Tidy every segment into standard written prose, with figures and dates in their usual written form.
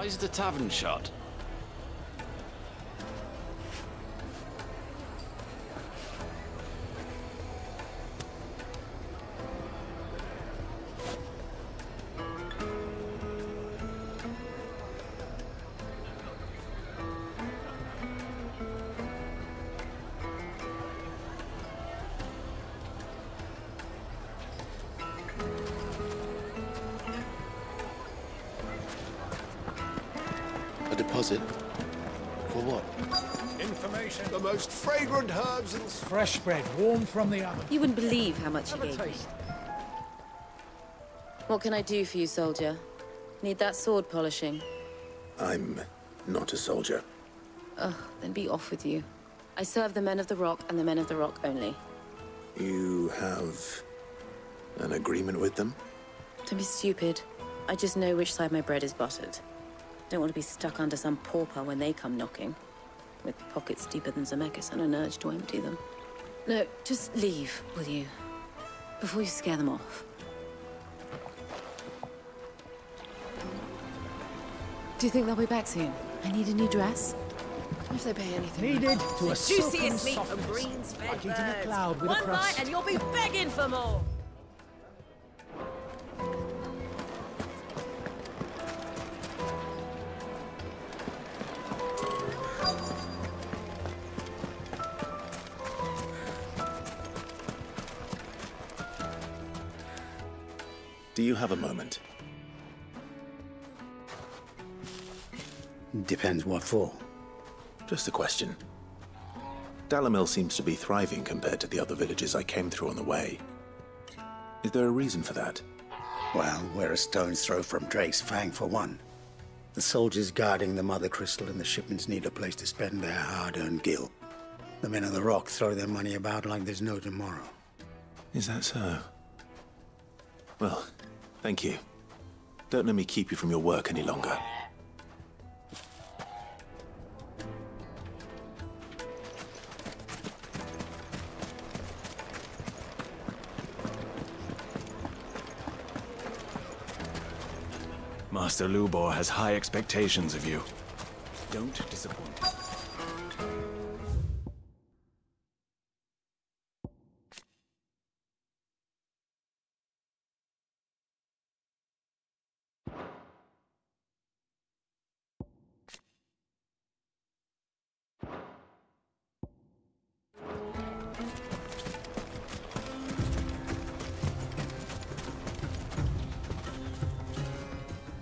Why is the tavern shut? A deposit? For what? Information. The most fragrant herbs and... Fresh bread, warm from the oven. You wouldn't believe how much he gave me. What can I do for you, soldier? Need that sword polishing? I'm not a soldier. Ugh, then be off with you. I serve the men of the Rock and the men of the Rock only. You have an agreement with them? Don't be stupid. I just know which side my bread is buttered. Don't want to be stuck under some pauper when they come knocking. With pockets deeper than Zemeckis and an urge to empty them. No, just leave, will you? Before you scare them off. Do you think they'll be back soon? I need a new dress. What if they pay anything? Needed to a silken Juiciest meat from softness, greens fed like eating a birds. cloud with a One crust. bite and you'll be begging for more. Do you have a moment? Depends what for. Just a question. Dalamil seems to be thriving compared to the other villages I came through on the way. Is there a reason for that? Well, we're a stone's throw from Drake's Fang for one. The soldiers guarding the Mother Crystal and the shipments need a place to spend their hard-earned gil. The men of the Rock throw their money about like there's no tomorrow. Is that so? Well, thank you. Don't let me keep you from your work any longer. Master Lubor has high expectations of you. Don't disappoint.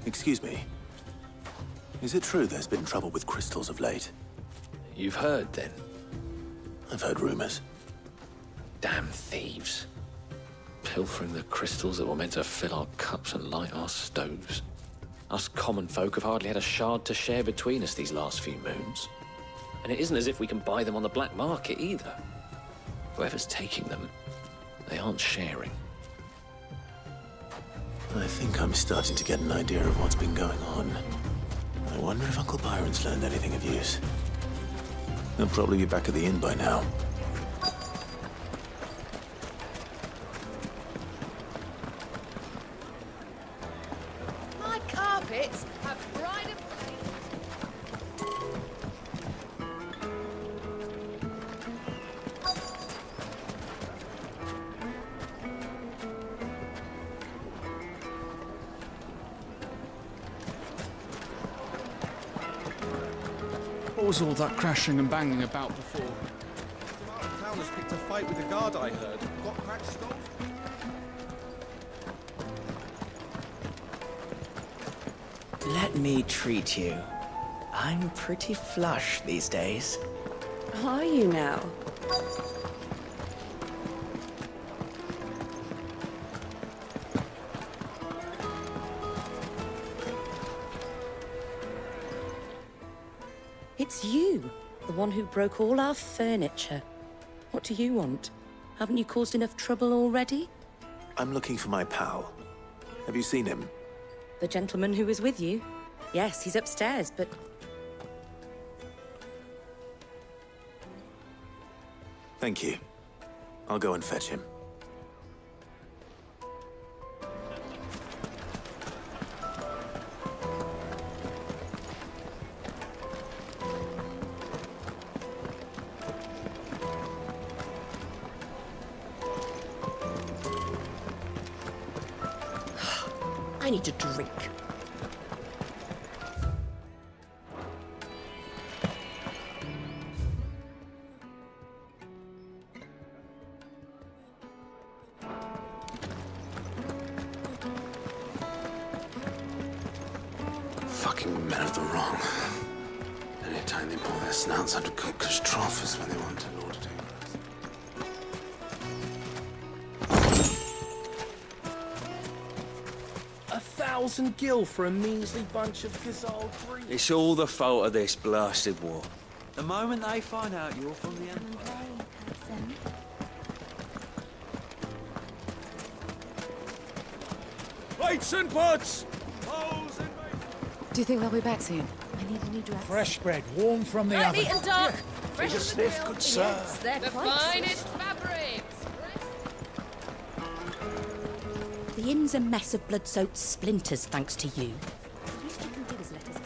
Excuse me. Is it true there's been trouble with crystals of late? You've heard, then? I've heard rumors. Damn thieves. Pilfering the crystals that were meant to fill our cups and light our stoves. Us common folk have hardly had a shard to share between us these last few moons. And it isn't as if we can buy them on the black market either. Whoever's taking them, they aren't sharing. I think I'm starting to get an idea of what's been going on. I wonder if Uncle Byron's learned anything of use. He'll probably be back at the inn by now. My carpets have bride and What was all that crashing and banging about before? Some out-of-towners picked a fight with the guard, I heard. Got cracked skulls. Let me treat you. I'm pretty flush these days. Are you now? It's you, the one who broke all our furniture. What do you want? Haven't you caused enough trouble already? I'm looking for my pal. Have you seen him? The gentleman who was with you? Yes, he's upstairs, but... Thank you. I'll go and fetch him. I need a drink. Fucking men of the wrong. Anytime they pull their snouts out of Cook's trough is when they want an order to. 1,000 gil for a measly bunch of Gazal breed. It's all the fault of this blasted war. The moment they find out you're from the Empire. Plates and pots! Do you think they'll be back soon? I need a new dress. Fresh bread, warm from the Right, oven. neat and dark. Fresh Take a as the sniff, grill. good sir. Yes, they're The quite finest fabrics. The inn's a mess of blood-soaked splinters, thanks to you. The least you can do is let us.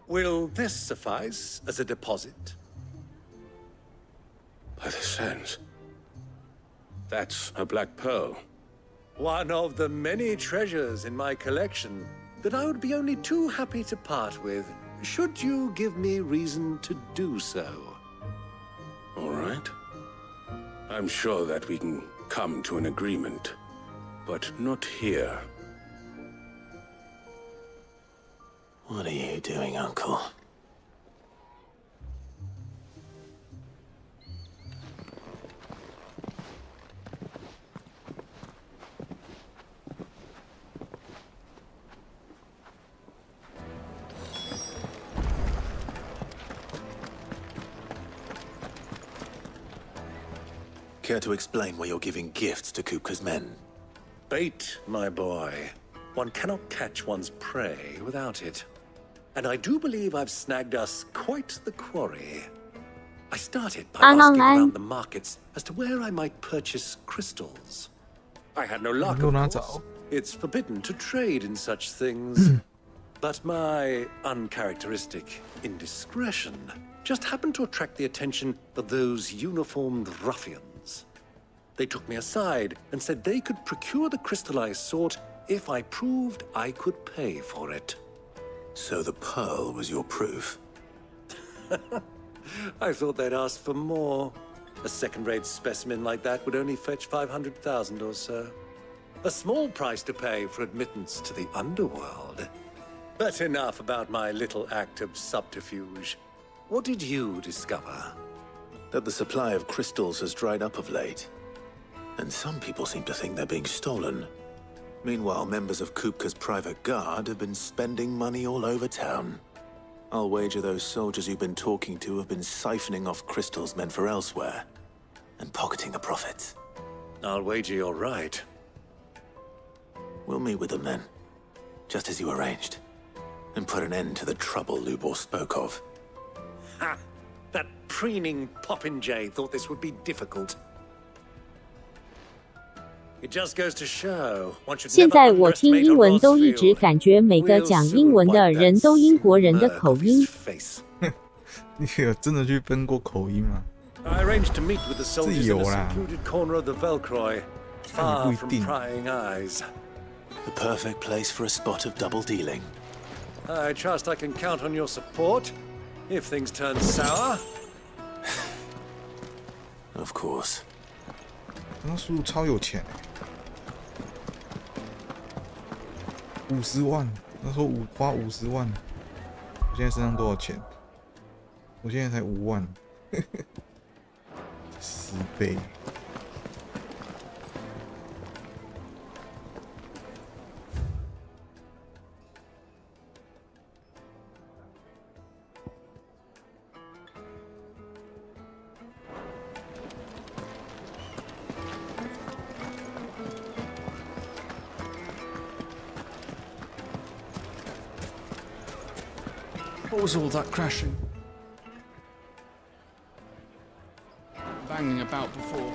Will this suffice as a deposit? By the sands. That's a black pearl. One of the many treasures in my collection that I would be only too happy to part with, should you give me reason to do so. All right. I'm sure that we can come to an agreement, but not here. What are you doing, Uncle? Care to explain why you're giving gifts to Kupka's men? Bait, my boy. One cannot catch one's prey without it. And I do believe I've snagged us quite the quarry. I started by asking around the markets as to where I might purchase crystals. I had no luck, of course. It's forbidden to trade in such things. But my uncharacteristic indiscretion just happened to attract the attention of those uniformed ruffians. They took me aside and said they could procure the crystal I sought if I proved I could pay for it. So the pearl was your proof? I thought they'd ask for more. A second-rate specimen like that would only fetch 500,000 or so. A small price to pay for admittance to the underworld. But enough about my little act of subterfuge. What did you discover? That the supply of crystals has dried up of late. And some people seem to think they're being stolen. Meanwhile, members of Kupka's private guard have been spending money all over town. I'll wager those soldiers you've been talking to have been siphoning off crystals meant for elsewhere, and pocketing the profits. I'll wager you're right. We'll meet with them then, just as you arranged, and put an end to the trouble Lubor spoke of. Ha! That preening popinjay thought this would be difficult. It just goes to show one should 现 never 在我听 underestimate 英 a 文都一 Rossfield. 直感觉每个讲英文的人都英国人的口音。你有真的去分过口音吗？ I arranged to meet with the 自 soldiers in 由 a 啦， secluded corner of the Velcroy, 看也 far 不一 from 定。 prying eyes. The perfect place for a spot of double dealing. I trust I can count on your support if things turn sour. Of course. 那叔叔超有钱，50万。他说花50万。我现在身上多少钱？我现在才5万，10倍。What was all that crashing? Banging about before.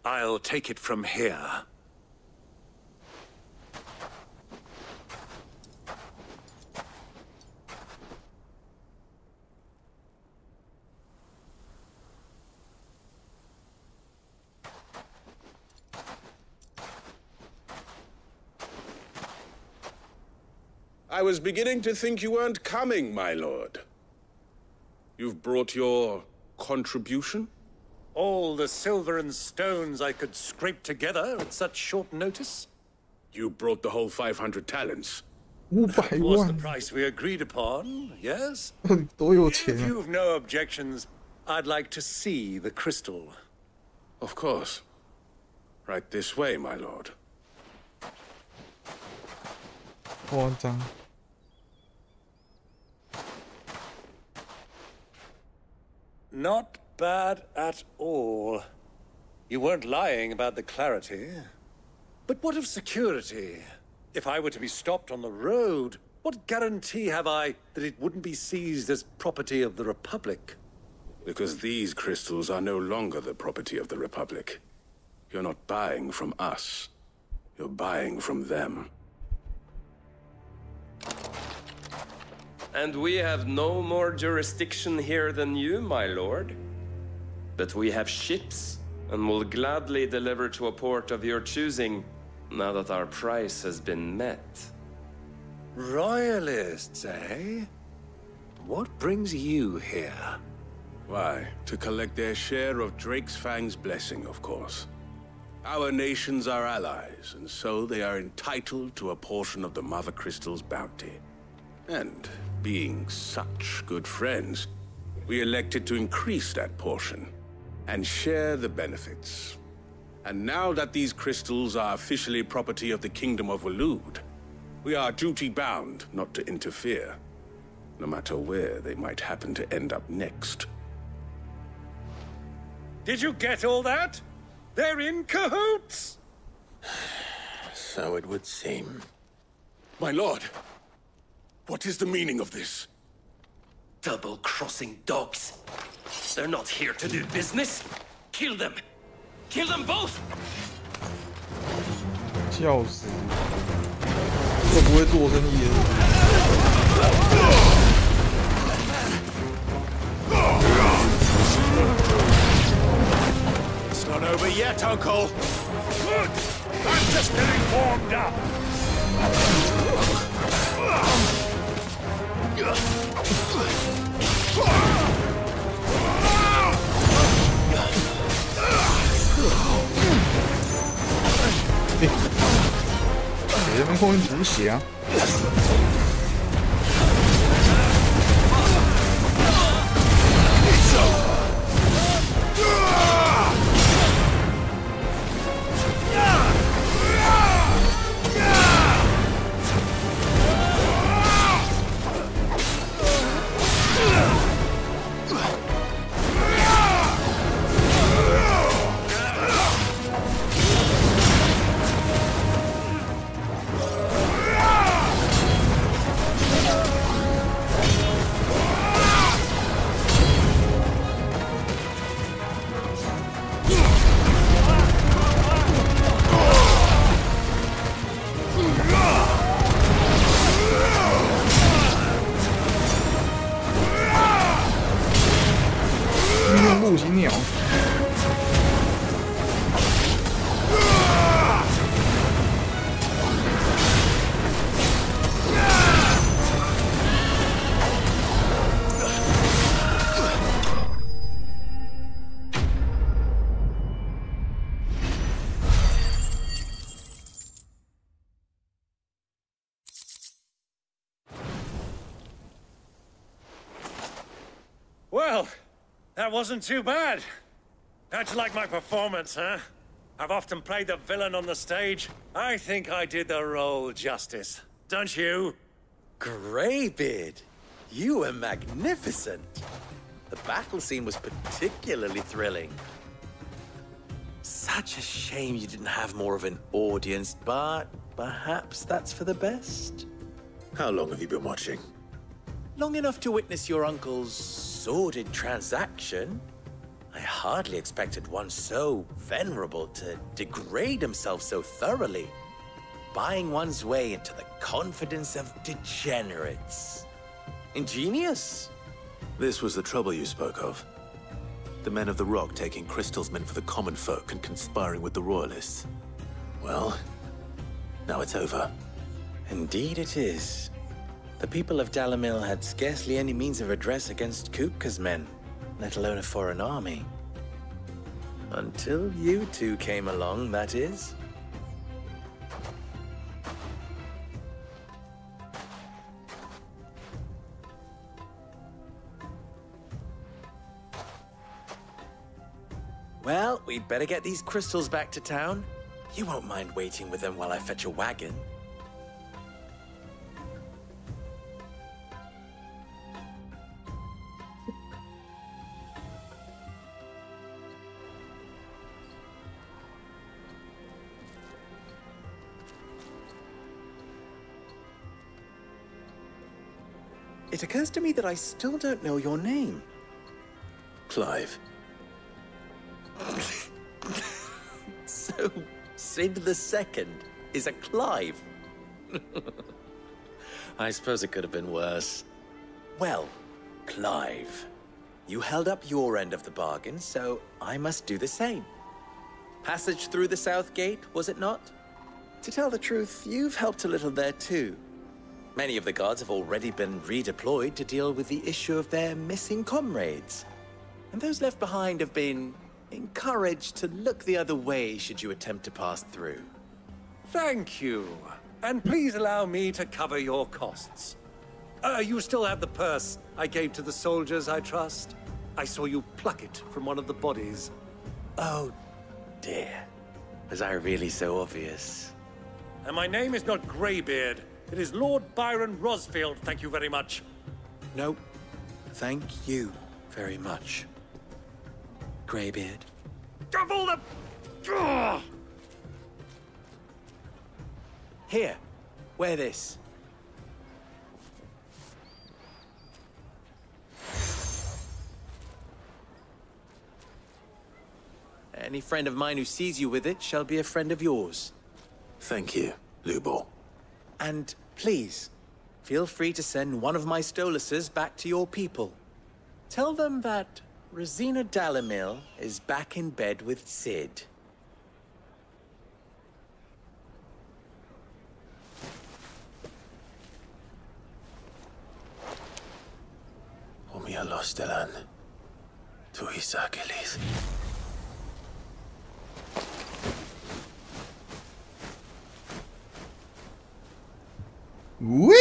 I'll take it from here. I was beginning to think you weren't coming, my lord. You've brought your contribution? All the silver and stones I could scrape together at such short notice? You brought the whole 500 talents. That was the price we agreed upon, yes? If you've no objections, I'd like to see the crystal. Of course. Right this way, my lord. 夸张。 Not bad at all. You weren't lying about the clarity. But what of security? If I were to be stopped on the road, what guarantee have I that it wouldn't be seized as property of the Republic? Because these crystals are no longer the property of the Republic. You're not buying from us. You're buying from them. And we have no more jurisdiction here than you, my lord. But we have ships, and will gladly deliver to a port of your choosing, now that our price has been met. Royalists, eh? What brings you here? Why, to collect their share of Ps5's blessing, of course. Our nations are allies, and so they are entitled to a portion of the Mother Crystal's bounty. And being such good friends, we elected to increase that portion and share the benefits. And now that these crystals are officially property of the Kingdom of Waloed, we are duty-bound not to interfere, no matter where they might happen to end up next. Did you get all that? They're in cahoots! So it would seem. My lord, what is the meaning of this? Double-crossing dogs. They're not here to do business. Kill them. Kill them both. 笑死！这不会做生意的。 It's not over yet, Uncle. Good. I'm just getting warmed up.别在那后面补血啊！ 陆行鸟。Well, that wasn't too bad. How'd you like my performance, huh? I've often played the villain on the stage. I think I did the role justice. Don't you? Greybeard, you were magnificent. The battle scene was particularly thrilling. Such a shame you didn't have more of an audience, but perhaps that's for the best. How long have you been watching? Long enough to witness your uncle's sordid transaction. I hardly expected one so venerable to degrade himself so thoroughly, buying one's way into the confidence of degenerates. Ingenious. This was the trouble you spoke of. The men of the Rock taking crystals meant for the common folk and conspiring with the Royalists. Well, now it's over. Indeed it is. The people of Dalamil had scarcely any means of redress against Kupka's men, let alone a foreign army. Until you two came along, that is. Well, we'd better get these crystals back to town. You won't mind waiting with them while I fetch a wagon. It occurs to me that I still don't know your name. Clive. So, Sid the Second is a Clive. I suppose it could have been worse. Well, Clive, you held up your end of the bargain, so I must do the same. Passage through the South Gate, was it not? To tell the truth, you've helped a little there too. Many of the guards have already been redeployed to deal with the issue of their missing comrades. And those left behind have been encouraged to look the other way should you attempt to pass through. Thank you. And please allow me to cover your costs. You still have the purse I gave to the soldiers, I trust? I saw you pluck it from one of the bodies. Oh, dear. Was I really so obvious? And my name is not Greybeard. It is Lord Byron Rosfield, thank you very much. No, thank you very much, Greybeard. Of all the... Ugh! Here, wear this. Any friend of mine who sees you with it shall be a friend of yours. Thank you, Lubor. And please, feel free to send one of my Stoluses back to your people. Tell them that Rosina Dalamil is back in bed with Sid. Umia Lostelan. Tuisa Kelith. Whee!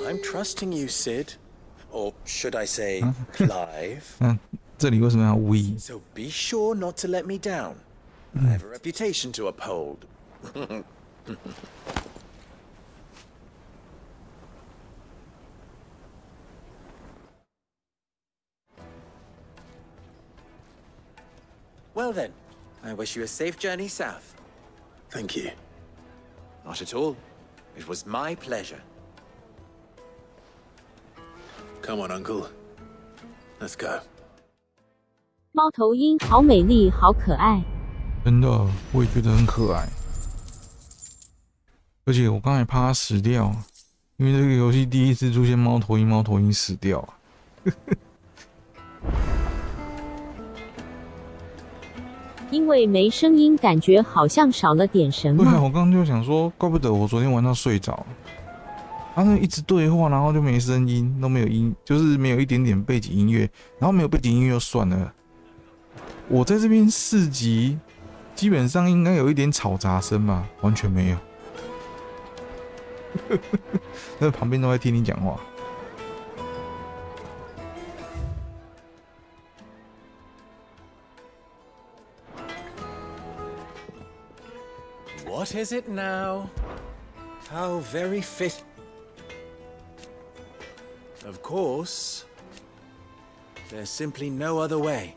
I'm trusting you, Sid. Or should I say, Clive? 这里为什么要 we？ So be sure not to let me down. I have a reputation to uphold. Well then, I wish you a safe journey south. Thank you. Not at all. It was my pleasure. Come on, Uncle. Let's go. 猫头鹰好美丽，好可爱。真的，我也觉得很可爱。而且我刚才怕它死掉，因为这个游戏第一次出现猫头鹰，猫头鹰死掉。因为没声音，感觉好像少了点什么。对啊，我刚刚就想说，怪不得我昨天晚上睡着。他那一直对话，然后就没声音，都没有音，就是没有一点点背景音乐，然后没有背景音乐就算了。我在这边4集，基本上应该有一点吵杂声吧，完全没有。那旁边都在听你讲话。What is it now? How very fit. Of course, there's simply no other way.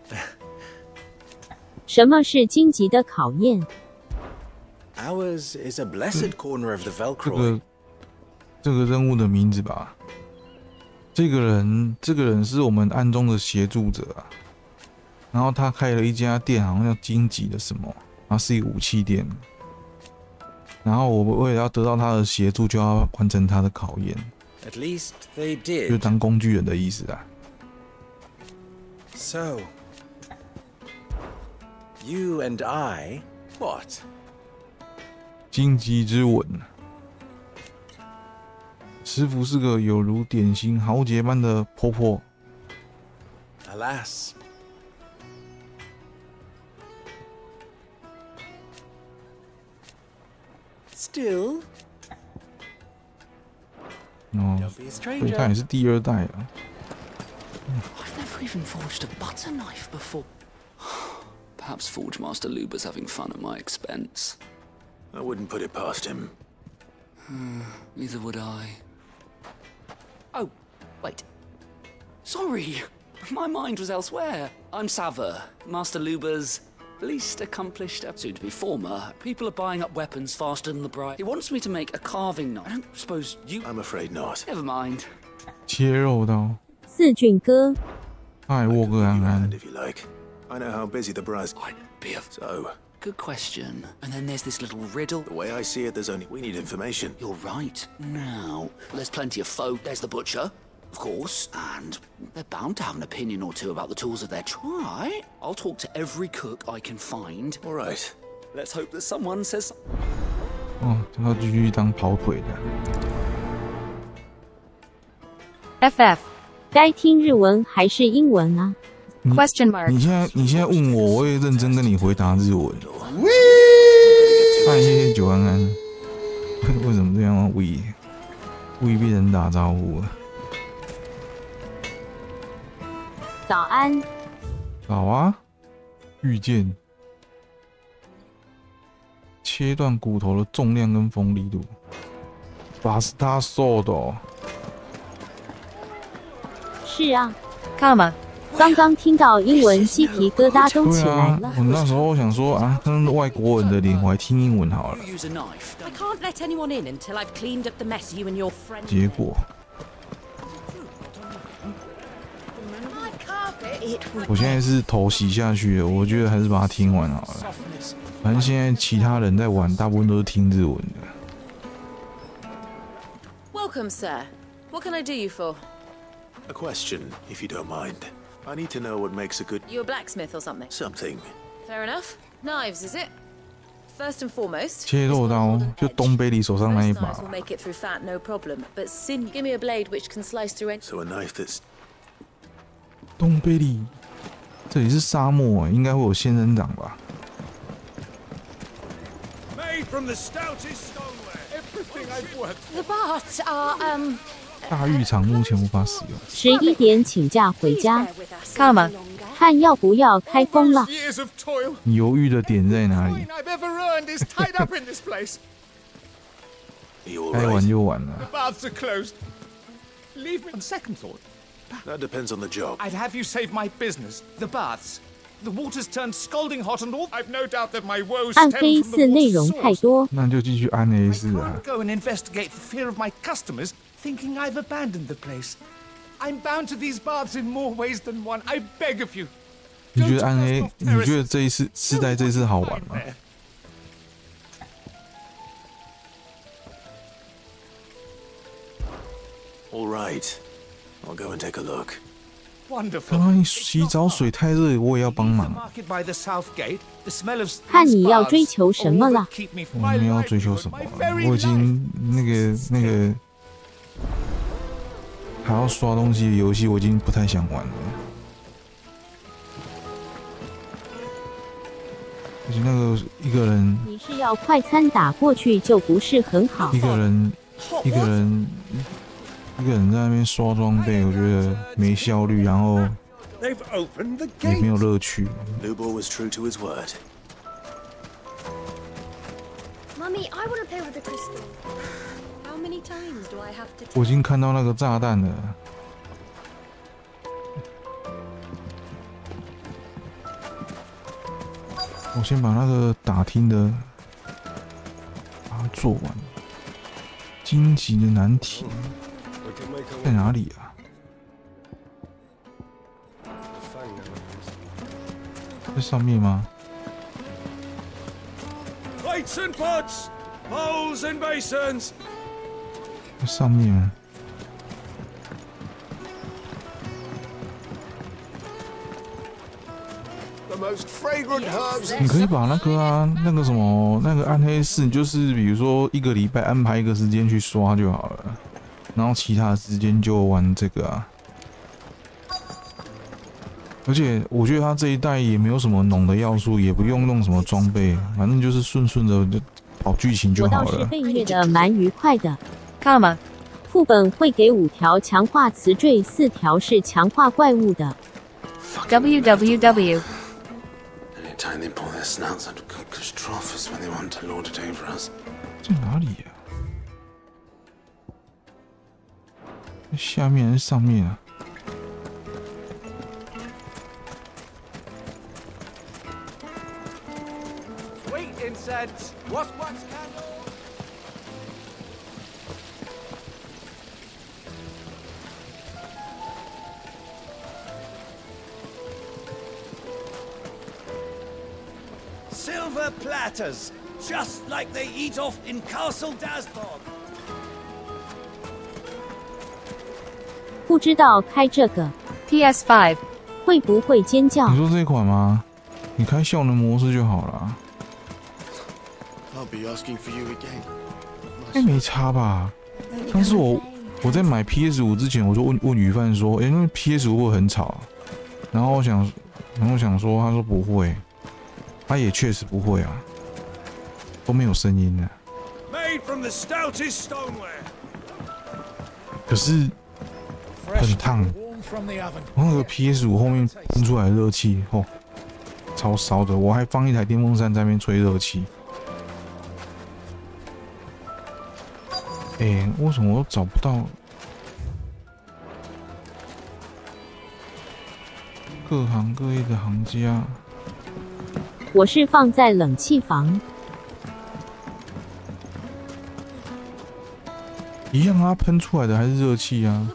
什么是荆棘的考验？ Ours is a blessed corner of the Velcroy. 这个任务的名字吧。这个人是我们暗中的协助者啊。然后他开了一家店，好像叫荆棘的什么，然后是一个武器店。然后我为了要得到他的协助，就要完成他的考验。At least they did. 就当工具人的意思啊。So, you and I, what? 荆棘之吻。师傅是个有如典型豪杰般的婆婆。Alas. Still. 哦，对，他也是第二代啊。I've never even forged a butter knife before. Perhaps Forge Master Luber's having fun at my expense. I wouldn't put it past him. Neither would I. Oh, wait. Sorry, my mind was elsewhere. I'm Sava, Master Luber's least accomplished, soon to be former. People are buying up weapons faster than the bride. He wants me to make a carving knife. I don't suppose you. I'm afraid not. Never mind. 切肉刀。四俊哥。艾沃克安安。 If you like. I know how busy the brass. I'd be a. So. Good question. And then there's this little riddle. The way I see it, there's only we need information. You're right. Now, there's plenty of folk. There's the butcher, of course, and they're bound to have an opinion or two about the tools of their tribe. I'll talk to every cook I can find. All right. Let's hope that someone says. 哦，他继续当跑腿的。FF， 该听日文还是英文啊 ？Question mark。你现在问我，我也认真跟你回答日文。嗨，谢谢九安安。为什么这样啊？喂被人打招呼了。早安。早啊，遇见。切断骨头的重量跟锋利度。把是他瘦的哦。是啊 ，Come。刚刚听到英文，鸡皮疙瘩都起来了。我那时候想说啊，看外国人的脸，我还听英文好了。结果，我现在是头洗下去了，我觉得还是把它听完好了。反正现在其他人在玩，大部分都是听日文的。Welcome, sir. What can I do you for? A question, if you don't mind. I need to know what makes a good... You a blacksmith or something? Something. Fair enough. Knives, is it? First and foremost... 切肉刀，就东贝里手上那一把。 will make it through fat, no problem. But sin, give me a blade which can slice through any... So a knife that's... 东贝里，这里是沙漠，应该会有仙人掌吧？ Made from the stoutest stoneware. Everything I've worked for. The baths are, 大浴场目前无法使用。11点请假回家。Come， 看要不要开工了。你犹豫的点在哪里？该玩就玩了。 Leave me on second thought. That depends on the job. I'd have you save my business. The baths. The water's turned scalding hot and all. I've no doubt that my woes stem from the water's source. 暗黑4内容太多。那就继续暗黑4啊。 Go and investigate for fear of my customers thinking I've abandoned the place. I'm bound to these baths in more ways than one. I beg of you. 你觉得暗黑？你觉得这一次世代这次好玩吗？ All right. I'll go and take a look. 刚刚洗澡水太热，我也要帮忙。看你要追求什么了？我没有追求什么，我已经那个还要刷东西的游戏，我已经不太想玩了。而且那个一个人，你是要快餐打过去就不是很好。一个人在那边刷装备，我觉得没效率，然后也没有乐趣。Lubo was true to his word. Mummy, I want to play with the crystal. How many times do I have to? 我已经看到那个炸弹了。我先把那个打听的把它做完。荆棘的难题。在哪里啊？在上面吗？ Plates and pots, bowls and basins. 在上面啊。 你可以把那个啊，那个什么，那个暗黑4，就是比如说1个礼拜安排一个时间去刷就好了，然后其他的时间就玩这个啊。而且我觉得它这一代也没有什么浓的要素，也不用弄什么装备，反正就是顺的就跑剧情就好了。我倒是被虐的蛮愉快的。干嘛？副本会给5条强化词缀，4条是强化怪物的。www。 Anytime they pull their snouts out of Cook's trough is when they want to lord it over us. 在哪里呀？在下面还是上面啊？ Sweet incense. What's candle? Silver platters, just like they eat off in Castle Dazbog. 不知道开这个 PS5 会不会尖叫？你说这一款吗？你开效能模式就好了。I'll be asking for you again. 没差吧？上次我在买 PS5 之前，我就问雨范说，因为 PS5 会不会很吵？然后我想说，他说不会。 他也确实不会啊，都没有声音啊。可是很烫，那个 PS5 后面喷出来的热气，哦，超烧的。我还放一台电风扇在那边吹热气。哎，为什么我找不到？各行各业的行家。 我是放在冷气房。一样啊，喷出来的还是热气啊。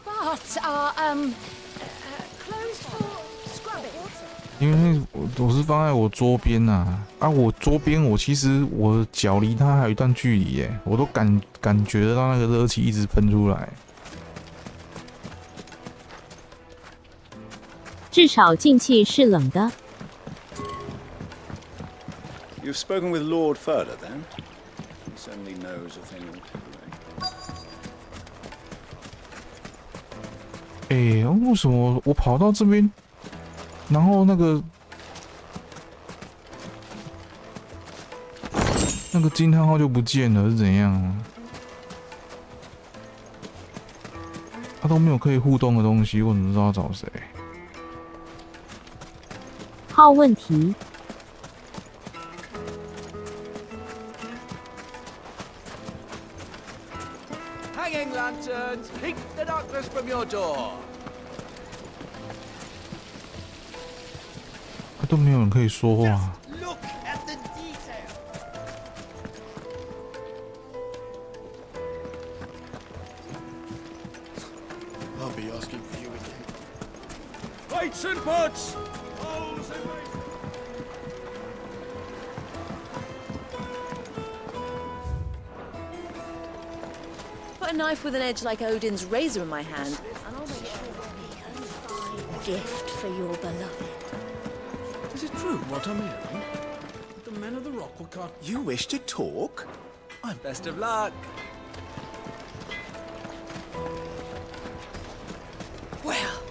因为我是放在我桌边呐，我桌边我其实我脚离它还有一段距离耶，我都感觉得到那个热气一直喷出来。至少进气是冷的。 You've spoken with Lord Furler, then? He certainly knows a thing or two. 为什么我跑到这边，然后那个惊叹号就不见了，是怎样啊？他都没有可以互动的东西，我怎么知道要找谁？号问题。 Hanging lanterns, keep the darkness from your door. 都没有人可以说话。Look at the detail. I'll be asking for you again. Plates and pots, bowls and basins. Put a knife with an edge like Odin's razor in my hand, and I'll make sure A gift for your beloved. Is it true what I'm hearing? The men of the rock will cut. You wish to talk? I'm best of luck. Well,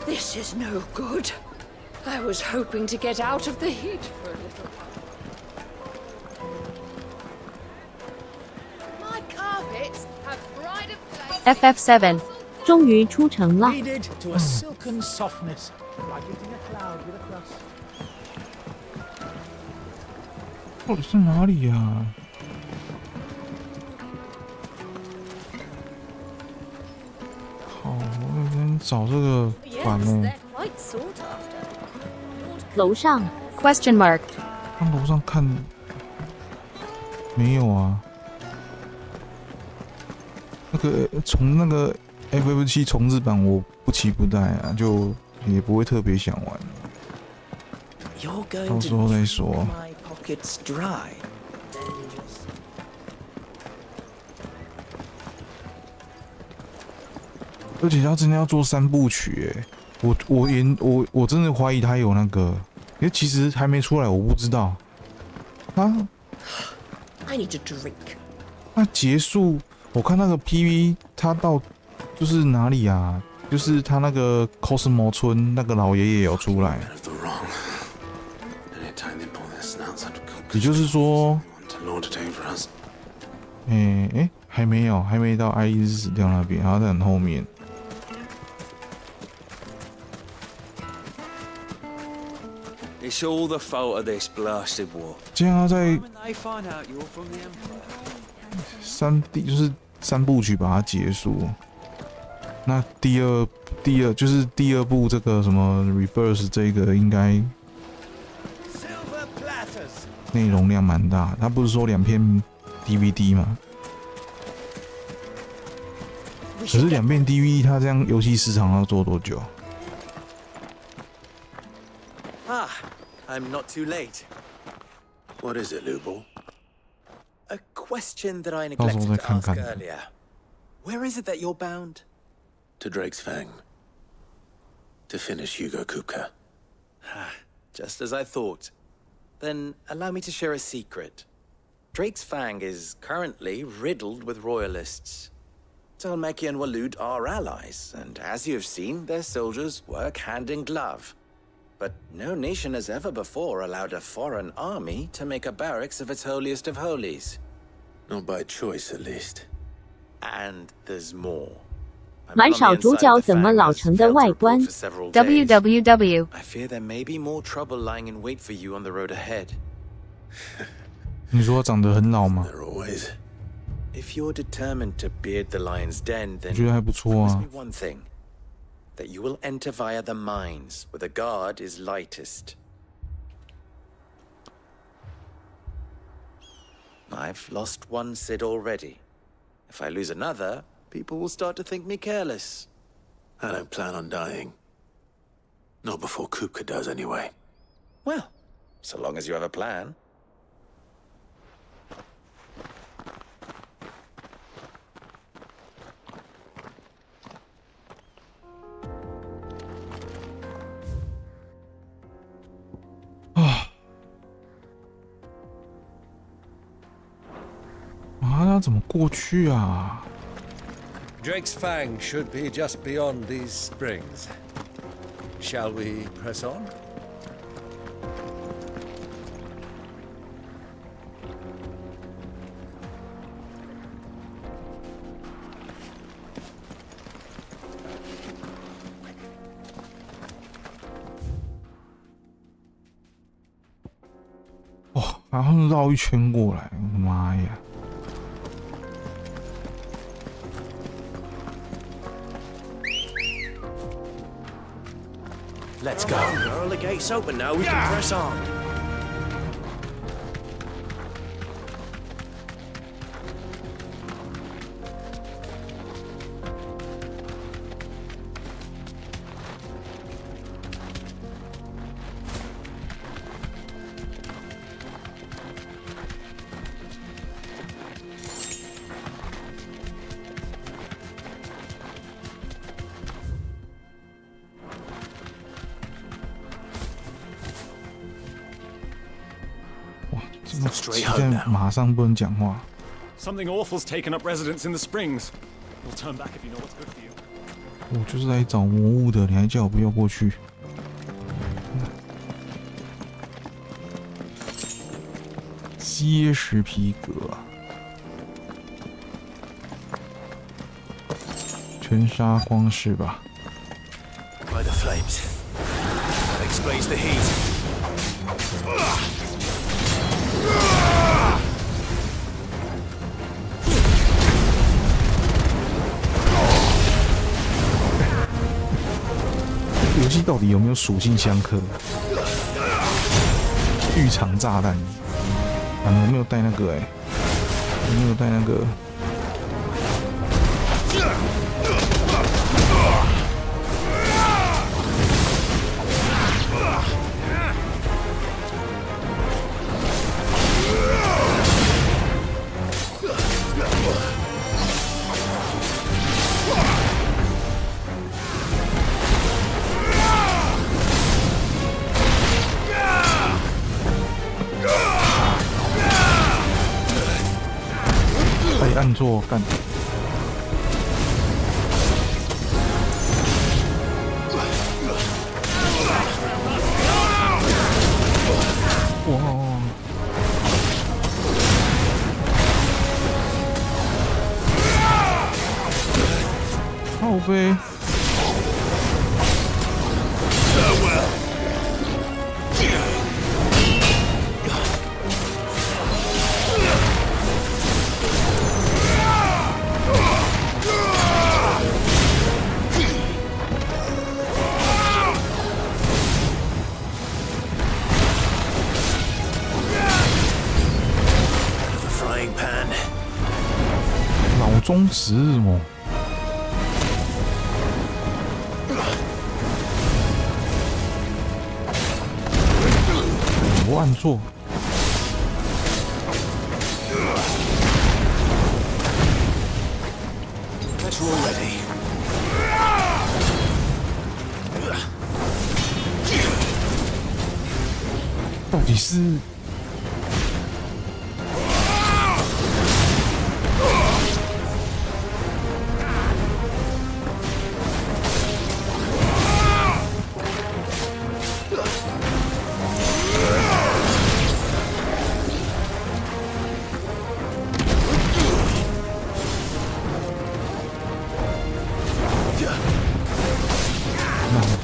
this is no good. I was hoping to get out of the heat for a little while. My carpets have pride of place. FF7 终于出城了。 Kneaded to a silken softness, like eating a cloud with a crust. 到底是哪里呀？好，我有点找这个版呢。 楼上 ？Question mark。看楼上看没有啊？那个从那个 FF7 重置版我不期不待啊，就也不会特别想玩。You're 到 going 时候 to 再说。 my pockets dry. 而且他真的要做3部曲哎，我真的怀疑他有那个，因为其实还没出来，我不知道。他 I need a drink. 那结束，我看那个 PV， 他到就是哪里啊？就是他那个 Cosmo 村那个老爷爷有出来。也就是说，还没有，还没到爱丽丝死掉那边，还在很后面。It's all the fault of this blasted war. 这样他在 When they find out you're from the Empire. 就是3部曲把它结束。那第二就是第2部这个什么 Rebirth 这个应该内容量蛮大。他不是说2片 DVD 吗？可是2片 DVD， 他这样游戏时长要做多久？ Ah, I'm not too late. What is it, Lubor? A question that I neglected to ask earlier. Where is it that you're bound? To Drake's Fang. To finish Hugo Kupka. Just as I thought. Then allow me to share a secret. Drake's Fang is currently riddled with royalists. Talmeki and Walud are allies, and as you have seen, their soldiers work hand in glove. But no nation has ever before allowed a foreign army to make a barracks of its holiest of holies. Not by choice, at least. And there's more. 蛮少主角怎么老成的外观 www I fear there may be more trouble lying in wait for you on the road ahead. 你说长得很老吗？ If you're determined to beard the lion's den, then 我觉得还不错啊。 promise me one thing. That you will enter via the mines, where the guard is lightest. I've lost one Cid already. If I lose another, people will start to think me careless. I don't plan on dying. Not before Kupka does, anyway. Well, so long as you have a plan. Ah. 他怎么过去啊？ Drake's Fang should be just beyond these springs. Shall we press on? Oh, 然后绕一圈过来，我的妈呀！ Let's go. Girl, the gate's open now. We can press on. Something awful's taken up residence in the springs. We'll turn back if you know what's good for you. 我就是来找魔物的，你还叫我不要过去？结实皮革，全杀光是吧？ By the flames. That explains the heat. 游戏到底有没有属性相克？浴场炸弹，啊，我没有带那个我没有带那个。按错干。哇！靠背。脑中直哦。我按错。到底是？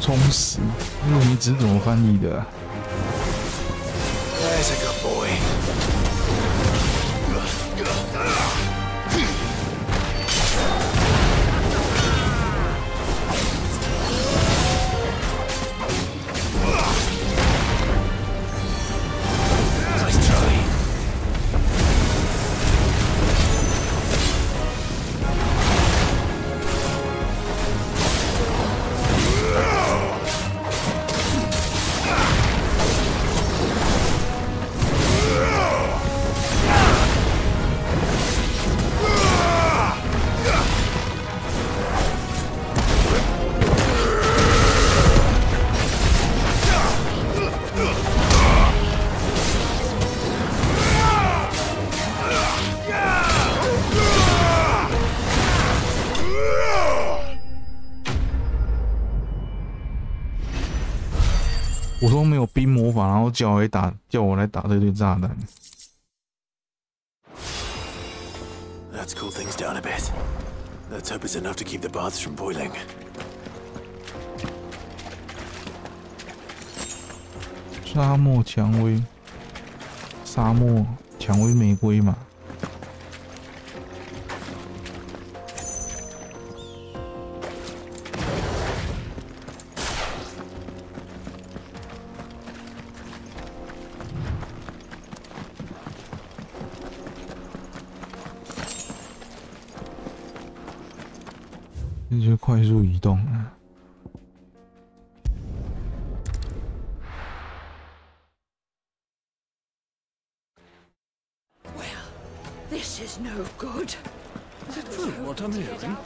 充实，因为你纸怎么翻译的啊？There's a good boy. 我说没有冰魔法，然后叫我来打这堆炸弹。Let's cool things down a bit. Let's hope it's enough to keep the baths from boiling. 沙漠蔷薇，沙漠蔷薇玫瑰嘛。这就快速移动了。This is no good. Is it true what I'm hearing?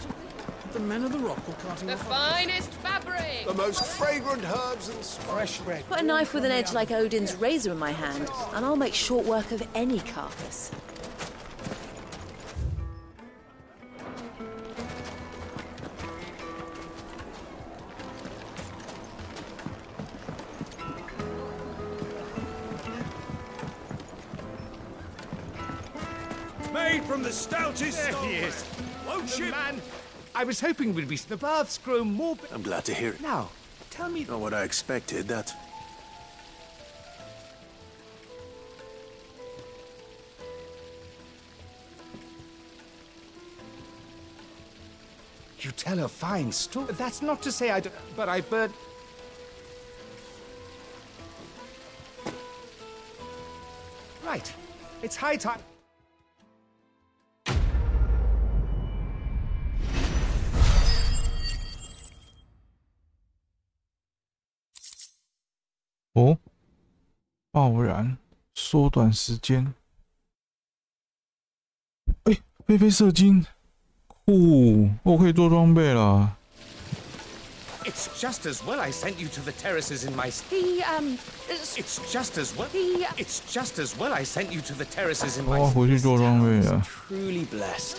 The men of the rock were carting the finest fabric, the most fragrant herbs and fresh bread. Put a knife with an edge like Odin's razor in my hand, and I'll make short work of any carcass. Made from the stoutest stone. There he is. Won't you, man? I was hoping we'd be. The baths grow more. I'm glad to hear it. Now, tell me. Not what I expected. That's. You tell a fine story. That's not to say I don't. But I burnt. Right. It's high time.哦，爆燃，缩短时间。哎，飞飞射精，酷！我可以做装备了。It's just as well I sent you to the terraces in my... It's just as well... It's just as well I sent you to the terraces in my... 我回去做装备了。 Truly blessed.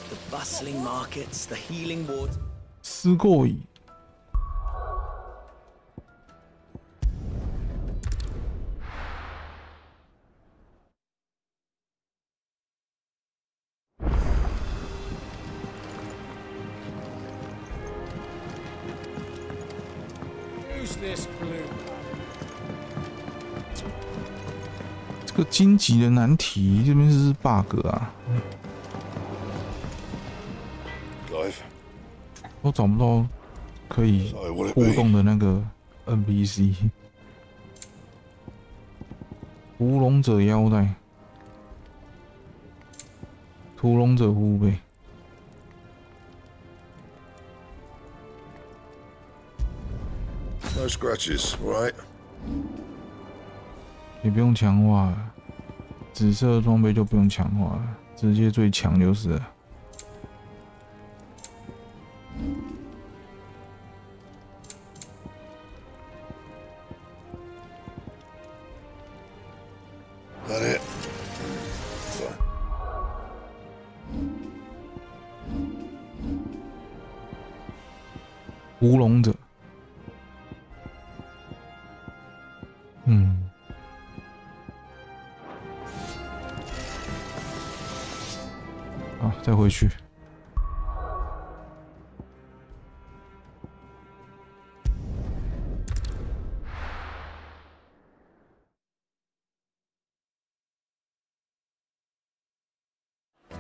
The bustling markets, the healing water. 思过矣。 这个荆棘的难题，这边是 bug 啊！我找不到可以互动的那个 NPC。屠龙者腰带，屠龙者护背。 No scratches, right? 也不用强化了，紫色装备就不用强化了，直接最强就是了。That it? Fine. 屠龙者。 好，再回去。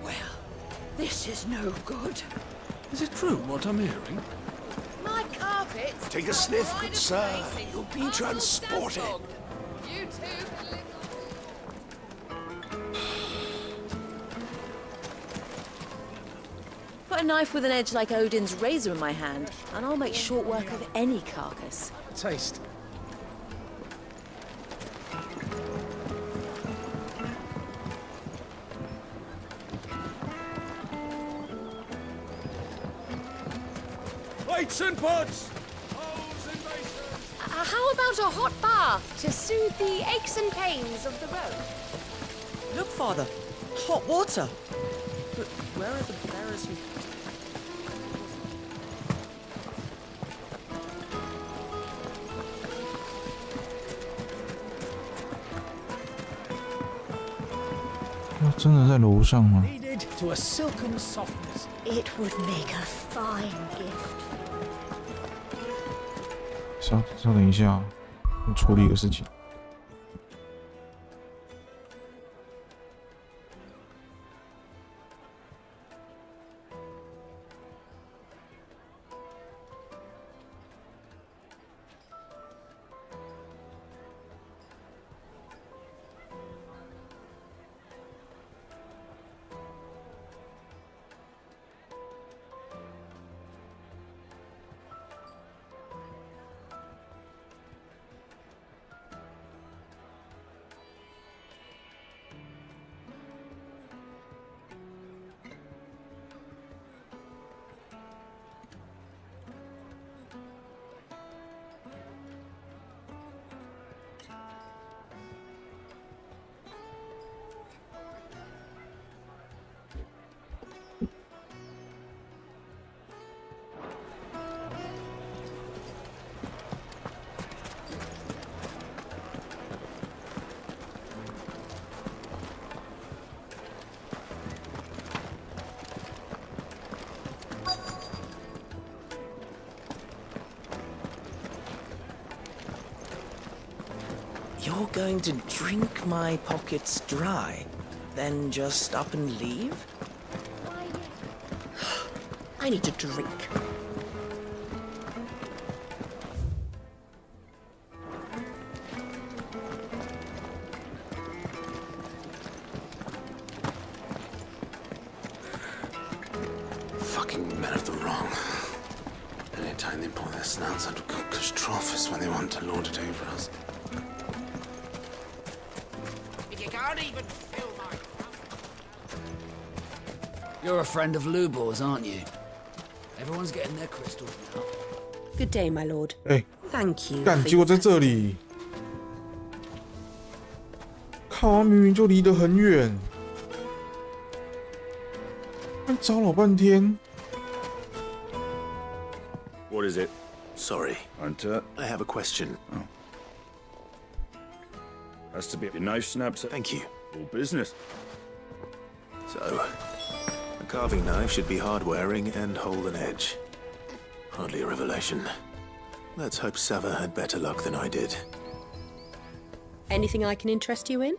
Well, this is no good. Is it true what I'm hearing? My carpet. Take a sniff, good sir. You'll be transported. You too. Put a knife with an edge like Odin's razor in my hand, and I'll make short work of any carcass. Taste. Plates and pots! How about a hot bath to soothe the aches and pains of the road? Look, Father, hot water. But where are the bearers who... Oh, 真的在楼上吗？ To a silken softness. It would make a fine gift. 稍等一下，我处理一个事情。You're going to drink my pockets dry, then just up and leave? I need a drink. Fucking men of the wrong. Anytime they pull their snouts out of Cook's trough when they want to lord it over us. You can't even fill my... You're a friend of Lubor's, aren't you? Everyone's getting their crystals now. Good day, my lord. Thank you. 干，结果在这里。靠，他明明就离得很远，找老半天。What is it? Sorry. Hunter. I have a question. Oh. Has to be a knife snap. Thank you. All business. So, a carving knife should be hard-wearing and hold an edge. Hardly a revelation. Let's hope Sava had better luck than I did. Anything I can interest you in?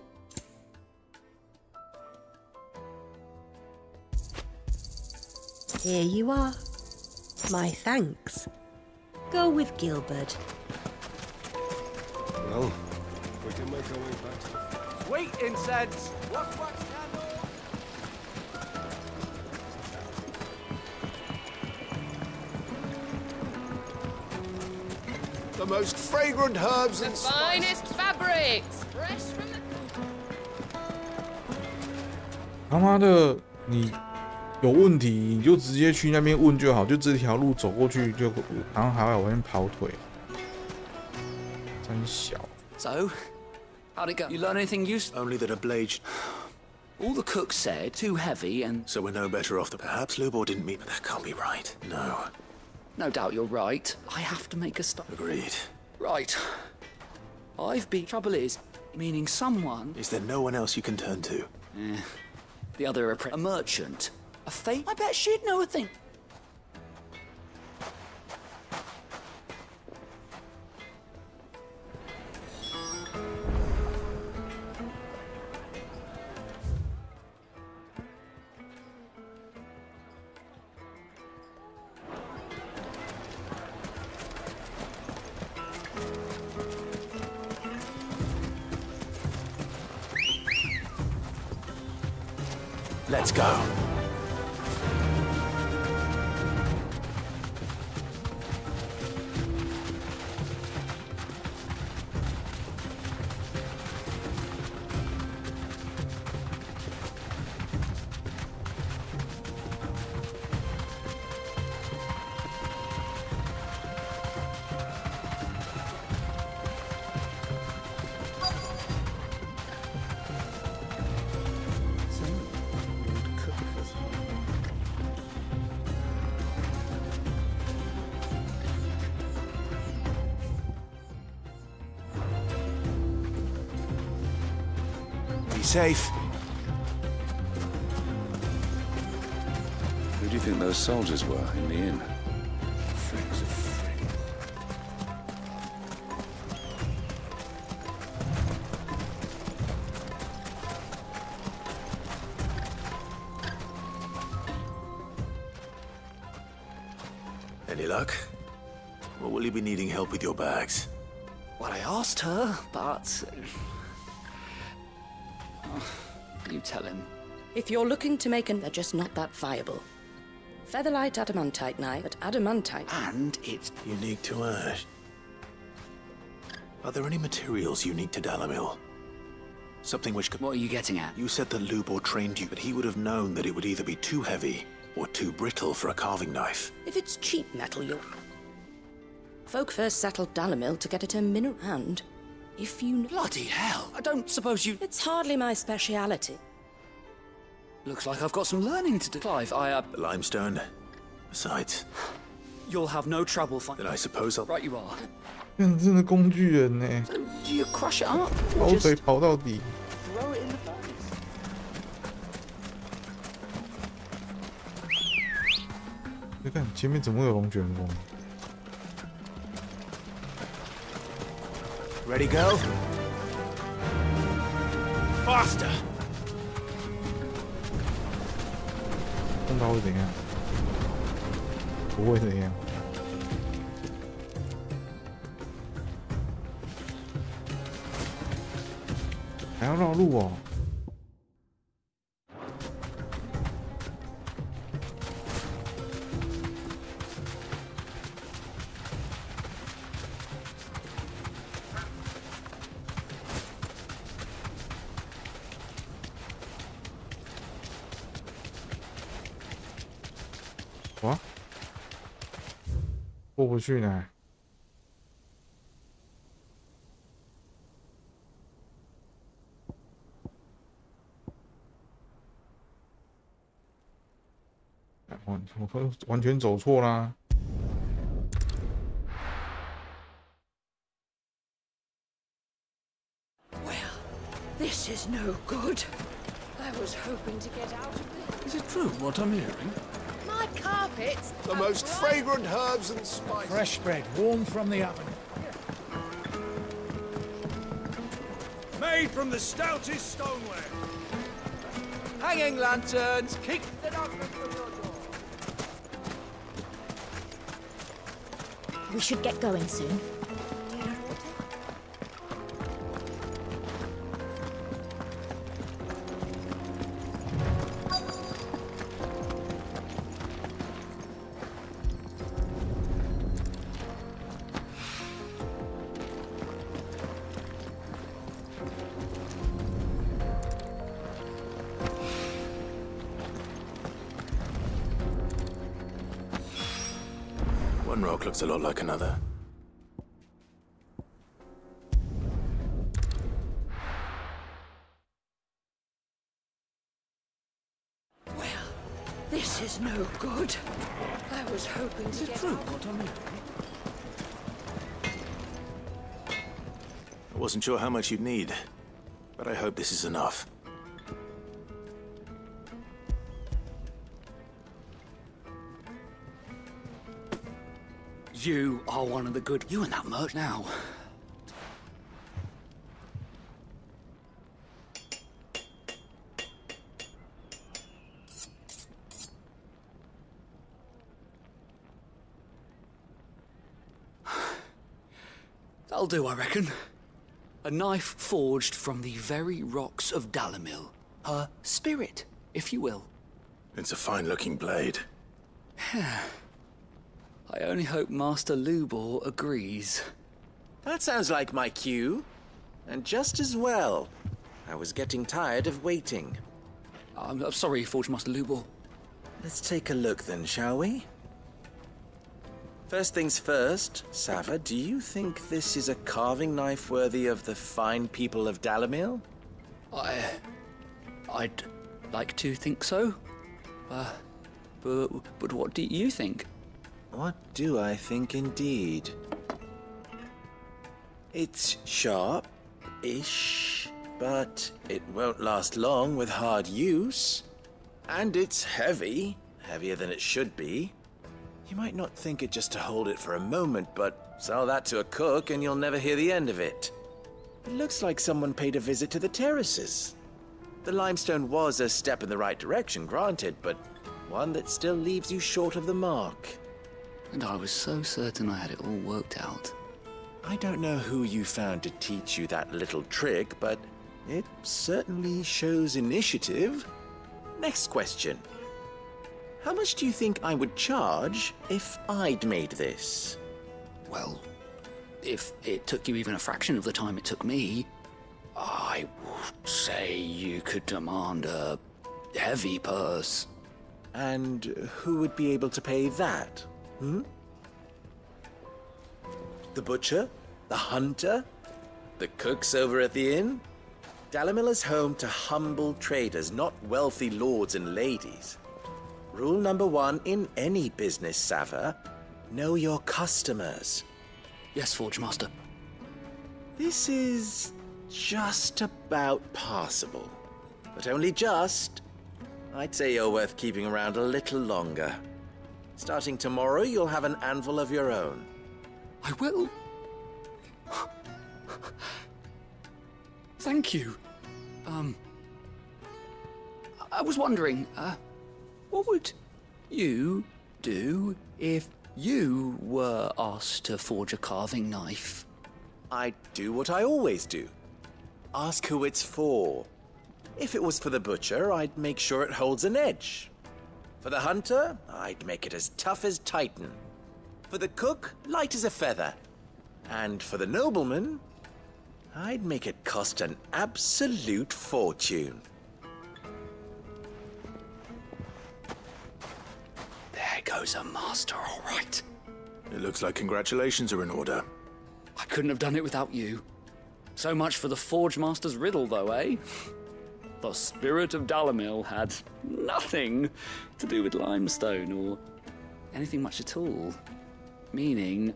Here you are. My thanks. Go with Gilbert. Well, we can make our way back to the... Sweet incense! Wax candle! The most fragrant herbs and finest fabrics, fresh from the... 他妈的，你有问题你就直接去那边问就好，就这条路走过去就，然后还要往那边跑腿，真小。So, how'd it go? You learn anything useful? Only that a blade... All the cooks said too heavy and... So we're no better off. Perhaps Lubor didn't mean, but that can't be right. No. No doubt you're right. I have to make a stop. Agreed. Right. I've been... Trouble is, meaning someone... Is there no one else you can turn to? The other a merchant. A fake? I bet she'd know a thing. Let's go. Safe. Who do you think those soldiers were in the inn? Friends of friends. Any luck? Or will you be needing help with your bags? Well, I asked her, but... You tell him. If you're looking to make they're just not that viable. Featherlight adamantite knife, but adamantite. And it's unique to Ash. Are there any materials unique to Dalamil? Something which could... What are you getting at? You said that Lubor trained you, but he would have known that it would either be too heavy or too brittle for a carving knife. If it's cheap metal, you'll... Folk first settled Dalamil to get it in mineral hand. If you... Bloody hell! I don't suppose you... It's hardly my speciality. Looks like I've got some learning to do. Clive, The limestone. Besides... You'll have no trouble finding... Then I suppose I'll... Right you are. 看真的工具人呢。 So, do you crush it up? 跑腿跑到底。 Throw it in the furnace. 你看前面怎么会有龙卷风？ Ready, go? Faster! 碰到会怎样？不会怎样。还要绕路哦。哇！过不去呢。我完全走错啦。 This is no good. I was hoping to get out of this. Is it true what I'm hearing? My carpets. The most fragrant herbs and spices. Fresh bread, warm from the oven. Made from the stoutest stoneware. Hanging lanterns, keep the darkness from your door. We should get going soon. One rock looks a lot like another. Well, this is no good. I was hoping to get out. What I'm hearing? I wasn't sure how much you'd need, but I hope this is enough. You are one of the good. You and that merch now. That'll do, I reckon. A knife forged from the very rocks of Dalimil. Her spirit, if you will. It's a fine-looking blade. I only hope Master Lubor agrees. That sounds like my cue. And just as well. I was getting tired of waiting. I'm sorry, Forge Master Lubor. Let's take a look then, shall we? First things first, Sava, do you think this is a carving knife worthy of the fine people of Dalimil? I'd like to think so. But what do you think? What do I think indeed? It's sharp-ish, but it won't last long with hard use. And it's heavy, heavier than it should be. You might not think it just to hold it for a moment, but sell that to a cook and you'll never hear the end of it. It looks like someone paid a visit to the terraces. The limestone was a step in the right direction, granted, but one that still leaves you short of the mark. And I was so certain I had it all worked out. I don't know who you found to teach you that little trick, but it certainly shows initiative. Next question. How much do you think I would charge if I'd made this? Well, if it took you even a fraction of the time it took me, I would say you could demand a heavy purse. And who would be able to pay that? The butcher? The hunter? The cooks over at the inn? Dalimil is home to humble traders, not wealthy lords and ladies. Rule number 1 in any business, Sava, know your customers. Yes, Forge Master. This is just about passable. But only just. I'd say you're worth keeping around a little longer. Starting tomorrow, you'll have an anvil of your own. I will. Thank you. I was wondering, what would you do if you were asked to forge a carving knife? I'd do what I always do. Ask who it's for. If it was for the butcher, I'd make sure it holds an edge. For the hunter, I'd make it as tough as Titan. For the cook, light as a feather. And for the nobleman, I'd make it cost an absolute fortune. There goes a master, all right. It looks like congratulations are in order. I couldn't have done it without you. So much for the Forge Master's riddle, though, eh? The spirit of Dalimil had nothing to do with limestone or anything much at all. Meaning,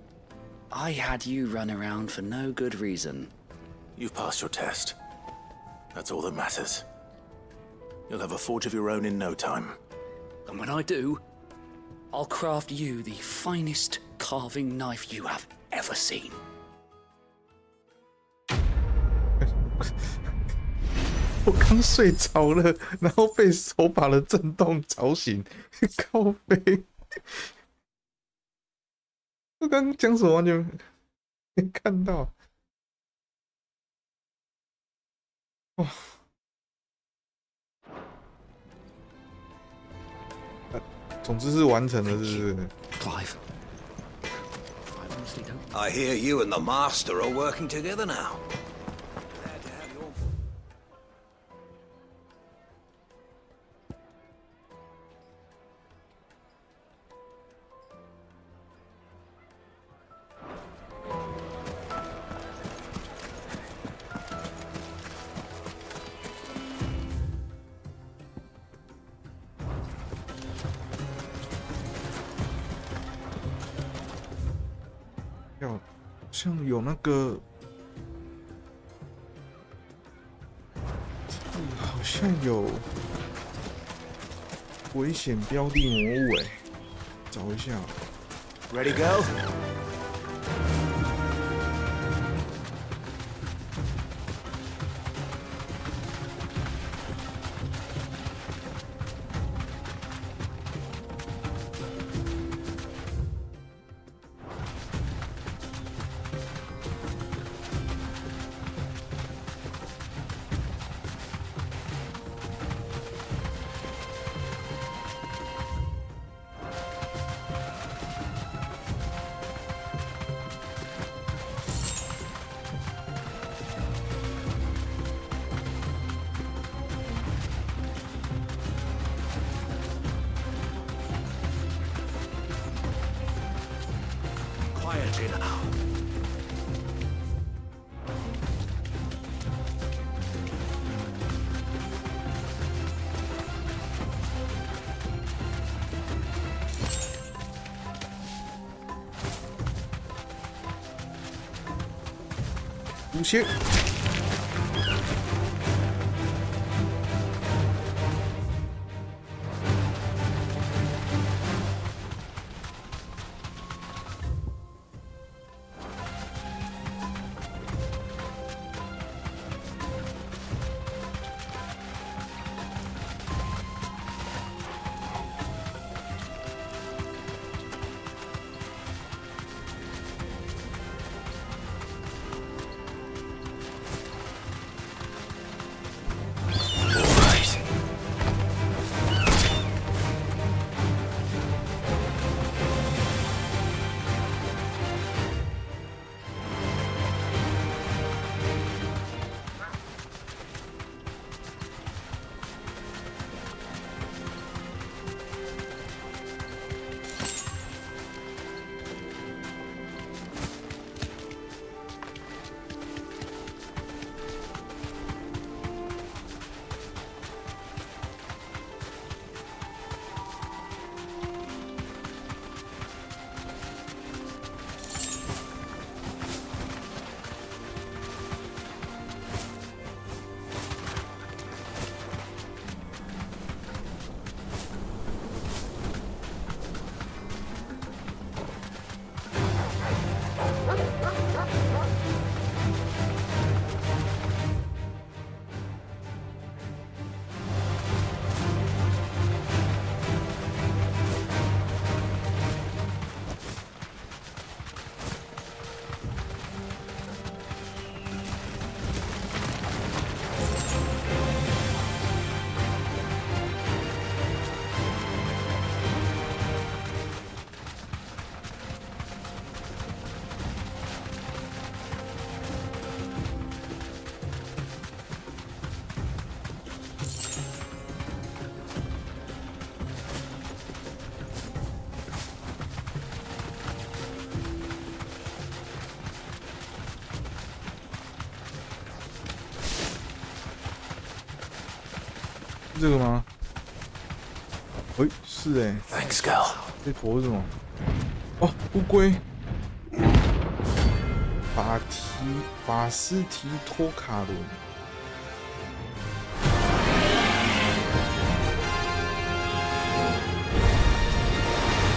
I had you run around for no good reason. You've passed your test. That's all that matters. You'll have a forge of your own in no time. And when I do, I'll craft you the finest carving knife you have ever seen. 我刚睡着了，然后被手把的震动吵醒，靠背。我刚刚讲什么完全没看到。哦。总之是完成了，是不是 ？Clive. I hear you and the Master are working together now. Glad to have your... 好像有那个，好像有危险标的魔物，找一下。Ready go? Quietly now. Shit. 这个吗？哎，是哎。Thanks, girl. 这坨是什么？哦，乌龟。法斯提托卡伦。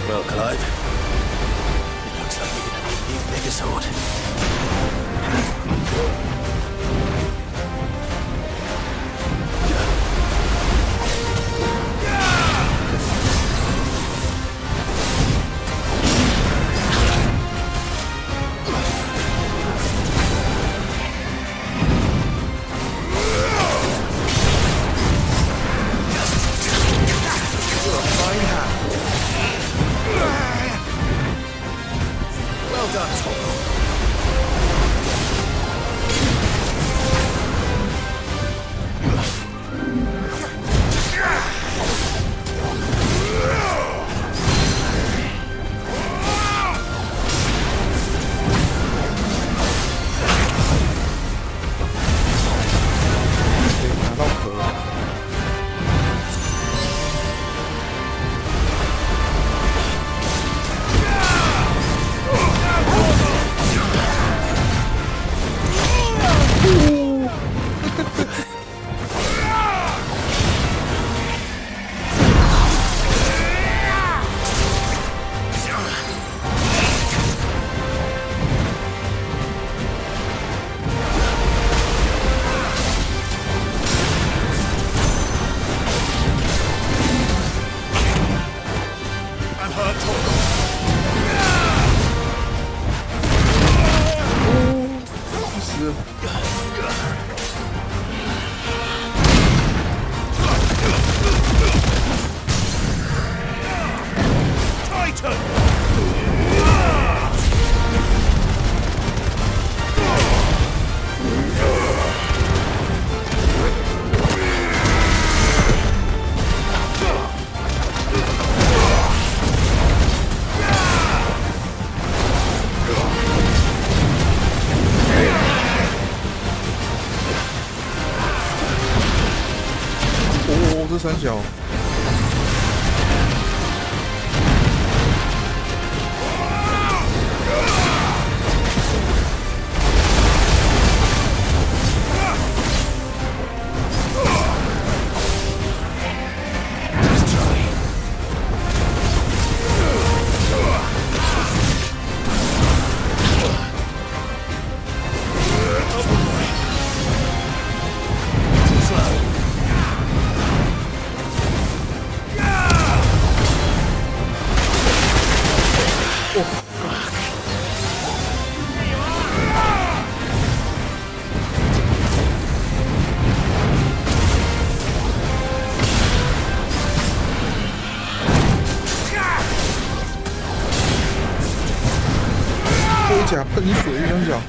Well, Clive, it looks like we're gonna need a bigger sword. Well done, Tom. 这三角。盔甲喷水，一张脚。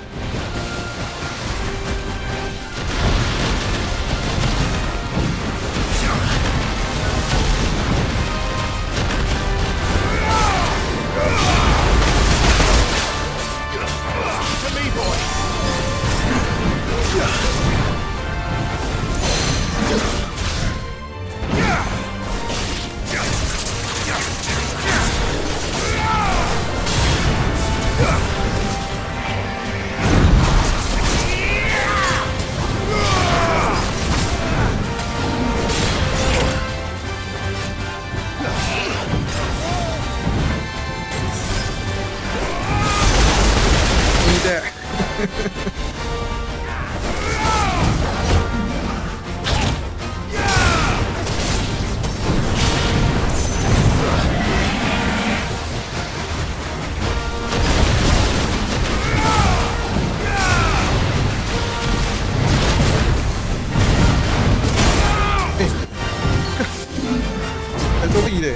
还够力的。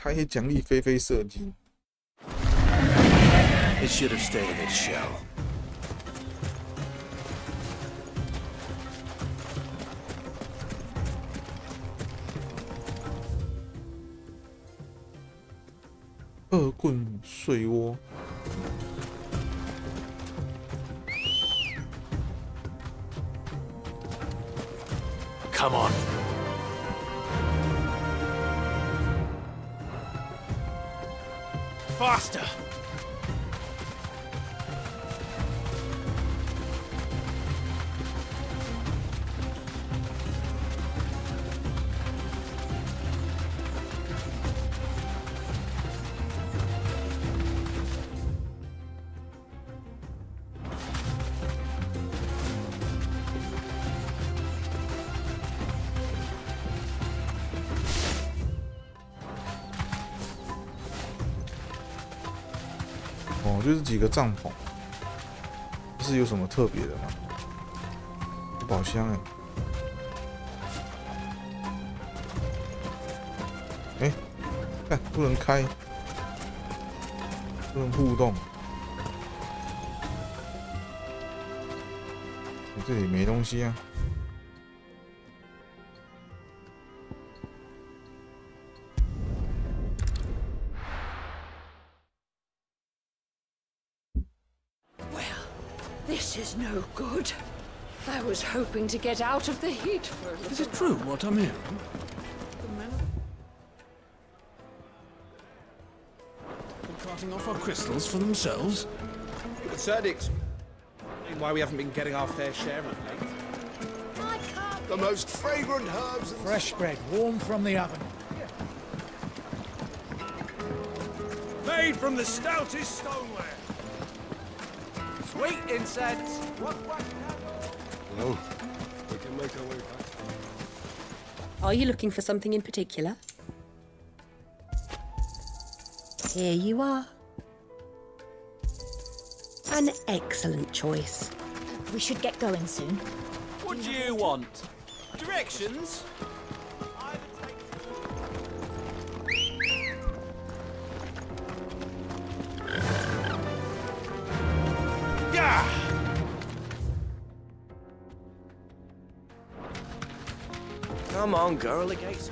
他迄奖励飞飞射击。It should have stayed in its shell. « 恶棍睡窝。Come on. Faster.哦，就是几个帐篷，是有什么特别的吗？宝箱哎，看不能开，不能互动，这里没东西啊。This is no good. I was hoping to get out of the heat for a little. Is it true what I'm hearing? They're carting off our crystals for themselves? It would certainly explain why we haven't been getting our fair share of late. The most fragrant herbs and fresh bread, warm from the oven. made from the stoutest stoneware. Sweet incense. No, we can make our way back. Are you looking for something in particular? Here you are. An excellent choice. We should get going soon. What do you want? Directions? Yeah! Come on, girl, the gates.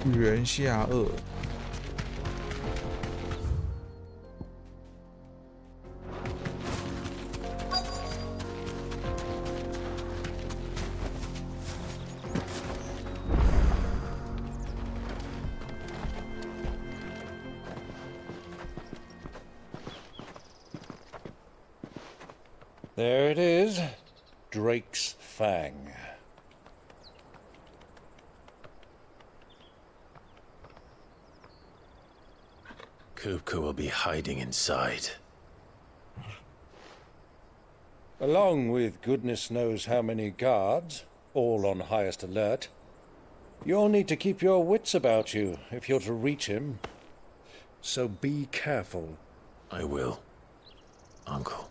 《猿下颚》There it is, Drake's Fang. Kupka will be hiding inside. Along with goodness knows how many guards, all on highest alert. You'll need to keep your wits about you if you're to reach him. So be careful. I will, Uncle.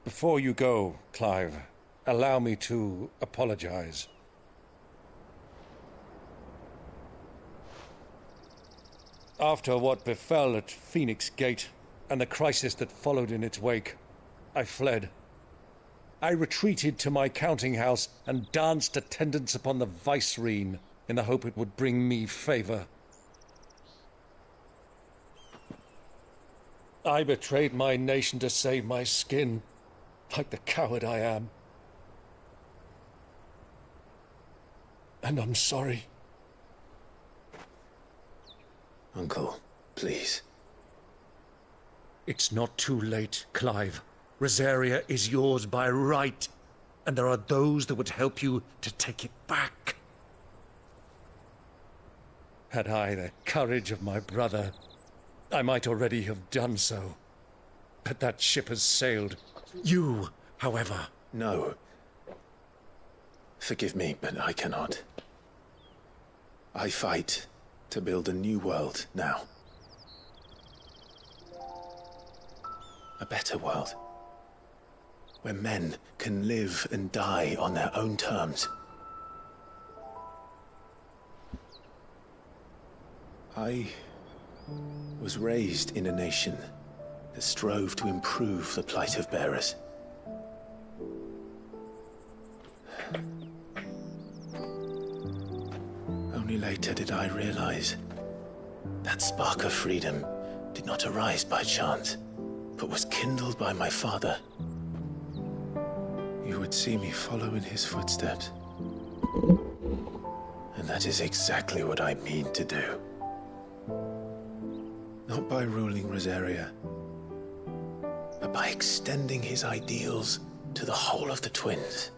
Before you go, Clive, allow me to apologize. After what befell at Phoenix Gate and the crisis that followed in its wake, I fled. I retreated to my counting house and danced attendance upon the vicereine in the hope it would bring me favor. I betrayed my nation to save my skin, like the coward I am. And I'm sorry. Uncle, please. It's not too late, Clive. Rosaria is yours by right, and there are those that would help you to take it back. Had I the courage of my brother, I might already have done so. But that ship has sailed. You, however... No. Forgive me, but I cannot. I fight to build a new world now. A better world. Where men can live and die on their own terms. I was raised in a nation that strove to improve the plight of bearers. Only later did I realize that spark of freedom did not arise by chance, but was kindled by my father. You would see me follow in his footsteps. And that is exactly what I mean to do. Not by ruling Rosaria, but by extending his ideals to the whole of the twins.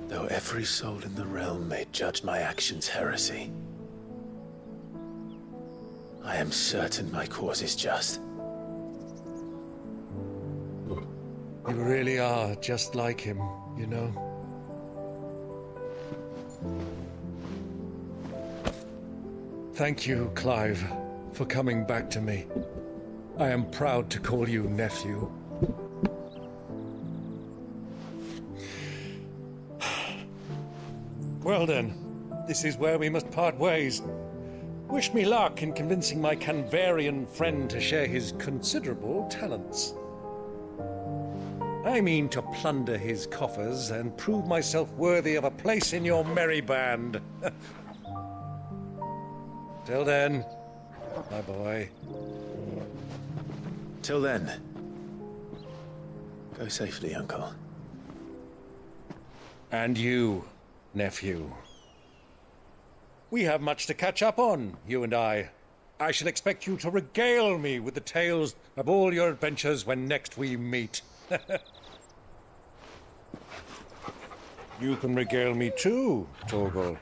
Though every soul in the realm may judge my actions heresy, I am certain my cause is just. You really are just like him, you know? Thank you, Clive, for coming back to me. I am proud to call you nephew. Well then, this is where we must part ways. Wish me luck in convincing my Canvarian friend to share his considerable talents. I mean to plunder his coffers and prove myself worthy of a place in your merry band. Till then, my boy. Till then, go safely, Uncle. And you, nephew. We have much to catch up on, you and I. I shall expect you to regale me with the tales of all your adventures when next we meet. You can regale me too, Torgal.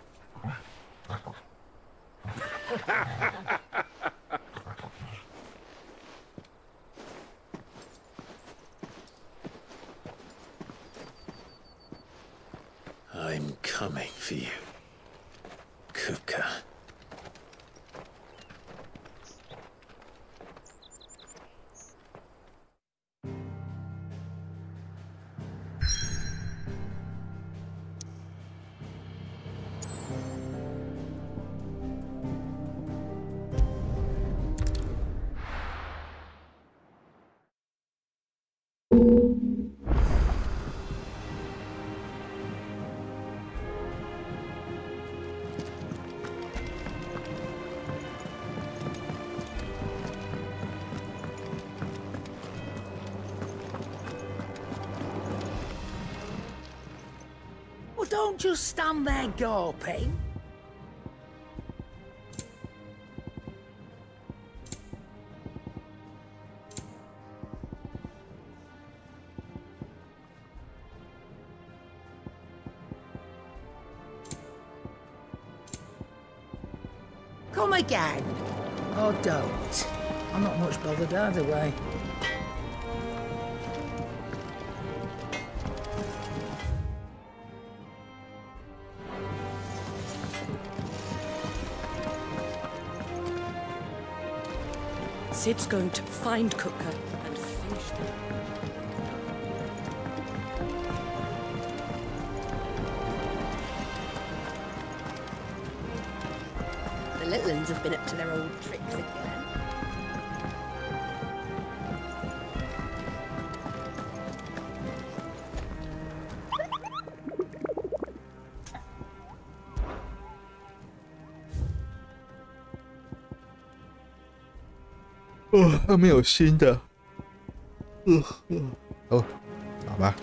I'm coming for you, Kuka. Don't just stand there gawping. Come again. Or don't. I'm not much bothered either way. Sid's going to find Kuka and finish them. The little uns have been up to their old tricks again.他没有新的。哦，好吧。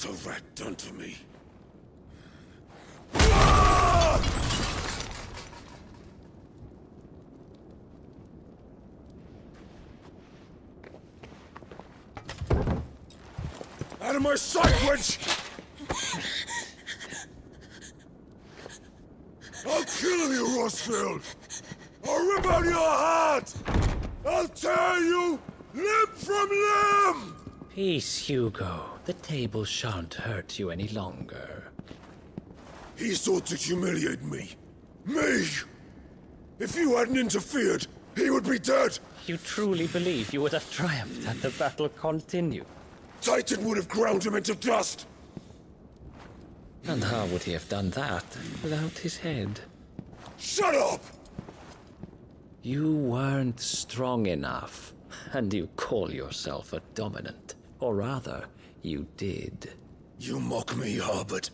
What a rat done to me. Out of my sight, wench! I'll kill you, Rossfield! I'll rip out your heart! I'll tear you limb from limb! Peace, Hugo. The table shan't hurt you any longer. He sought to humiliate me. Me! If you hadn't interfered, he would be dead! You truly believe you would have triumphed had the battle continued? Titan would have ground him into dust! And how would he have done that without his head? Shut up! You weren't strong enough, and you call yourself a dominant. Or rather, you did. You mock me, Harbert.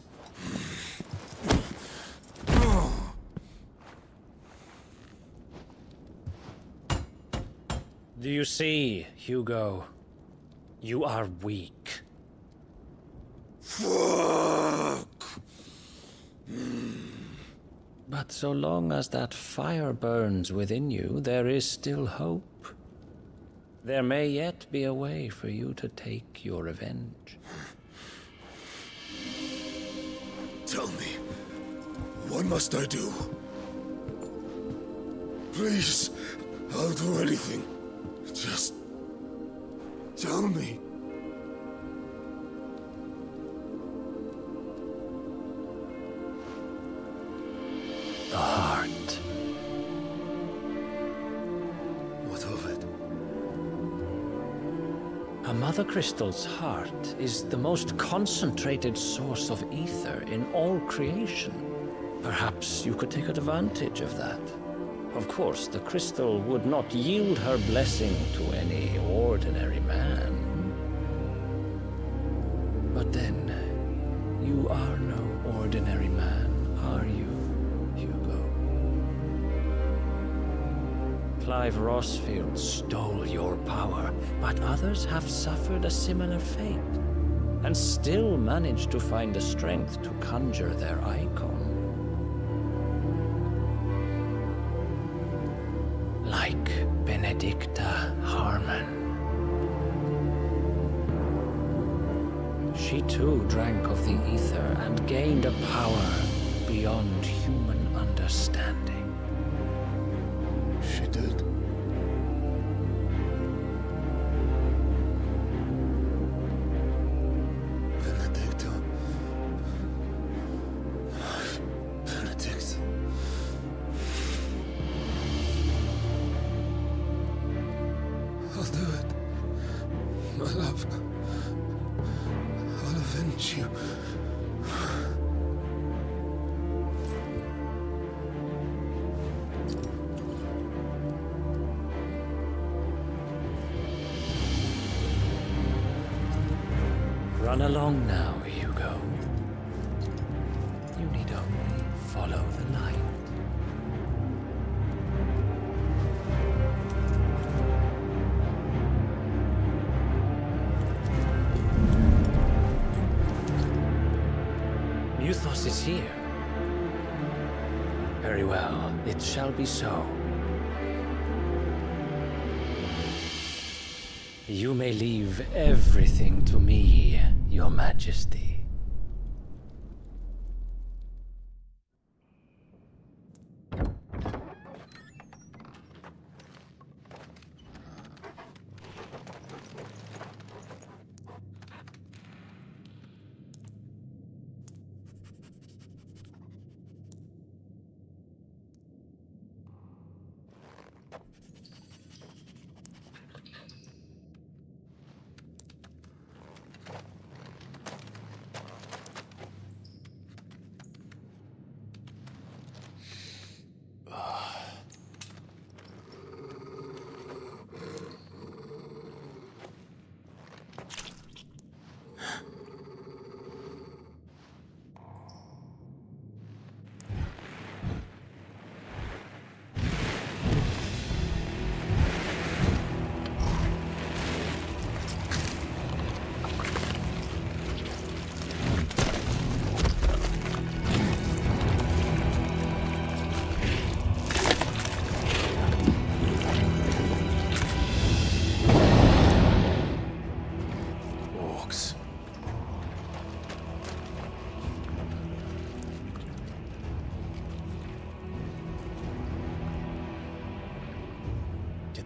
Do you see, Hugo? You are weak. Fuck! But so long as that fire burns within you, there is still hope. There may yet be a way for you to take your revenge. Tell me, what must I do? Please, I'll do anything. Just tell me. The heart. What of it? A Mother Crystal's heart is the most concentrated source of ether in all creation. Perhaps you could take advantage of that. Of course, the crystal would not yield her blessing to any ordinary man. But then, you are no ordinary man, are you, Hugo? Clive Rossfield stole your power, but others have suffered a similar fate, and still managed to find the strength to conjure their icon. Like Benedicta Harmon. She too drank of the ether and gained a power beyond human understanding. She did. Benedicta. Benedict. I'll do it. My love. I'll avenge you. Run along now, Hugo. You need only follow the light. Muthos is here. Very well, it shall be so. You may leave everything to me, Your Majesty.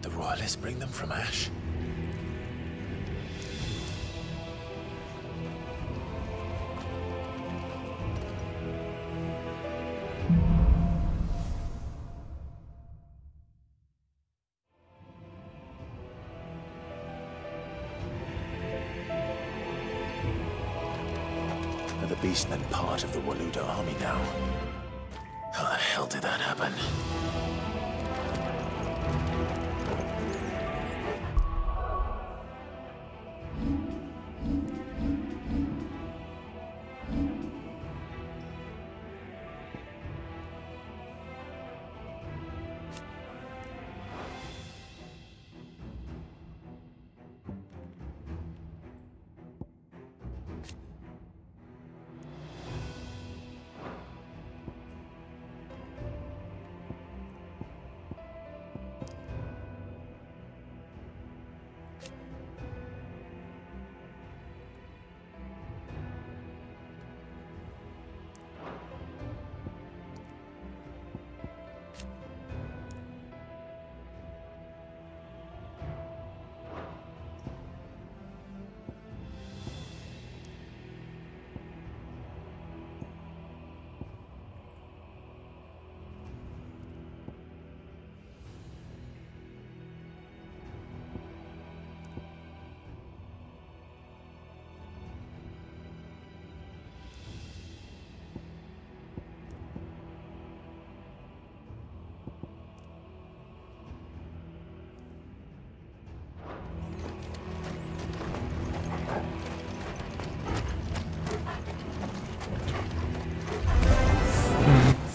Did the Royalists bring them from Ash? Are the Beastmen part of the Waluda army now? How the hell did that happen?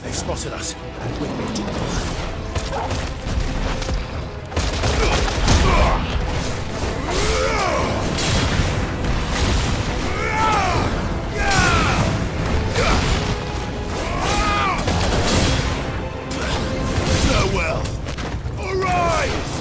They've spotted us. With me. Farewell. Arise!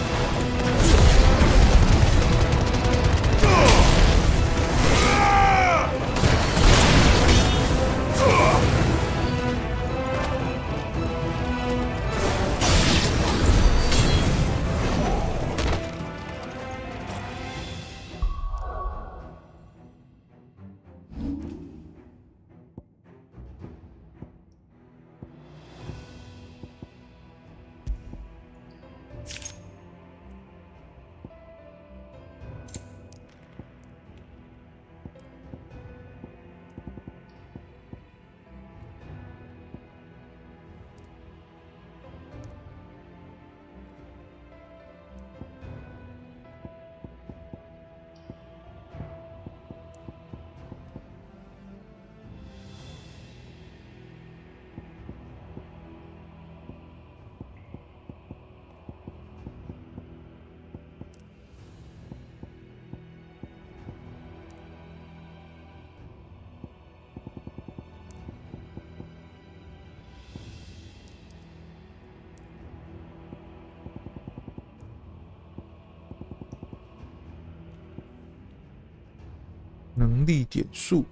能力点数。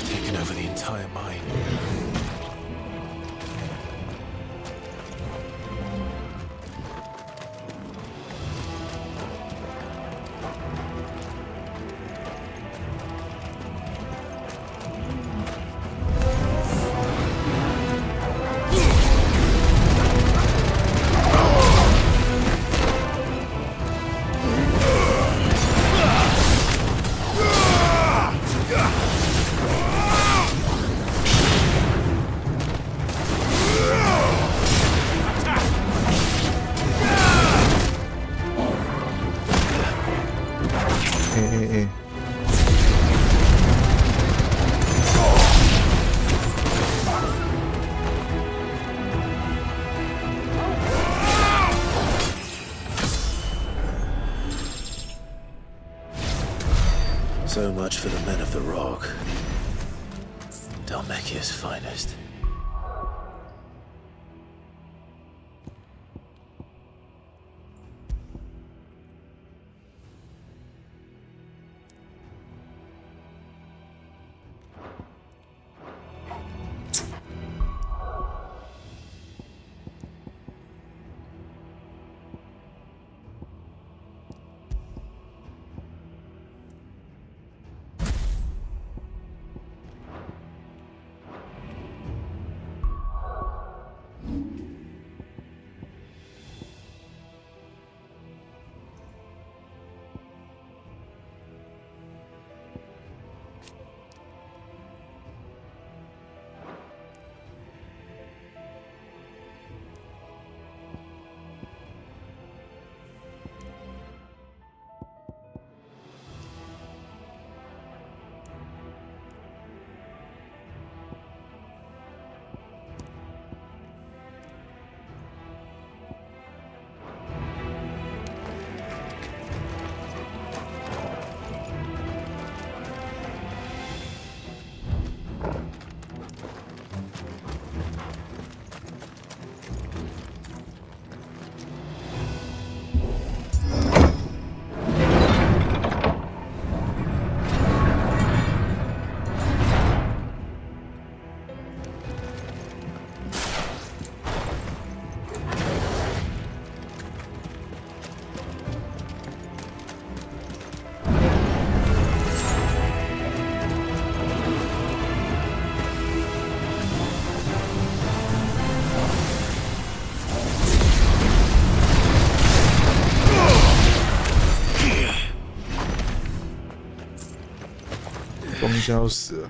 Taken over the entire mine. So much for the men of the Rock. Dalmekia's finest. 东西要死了。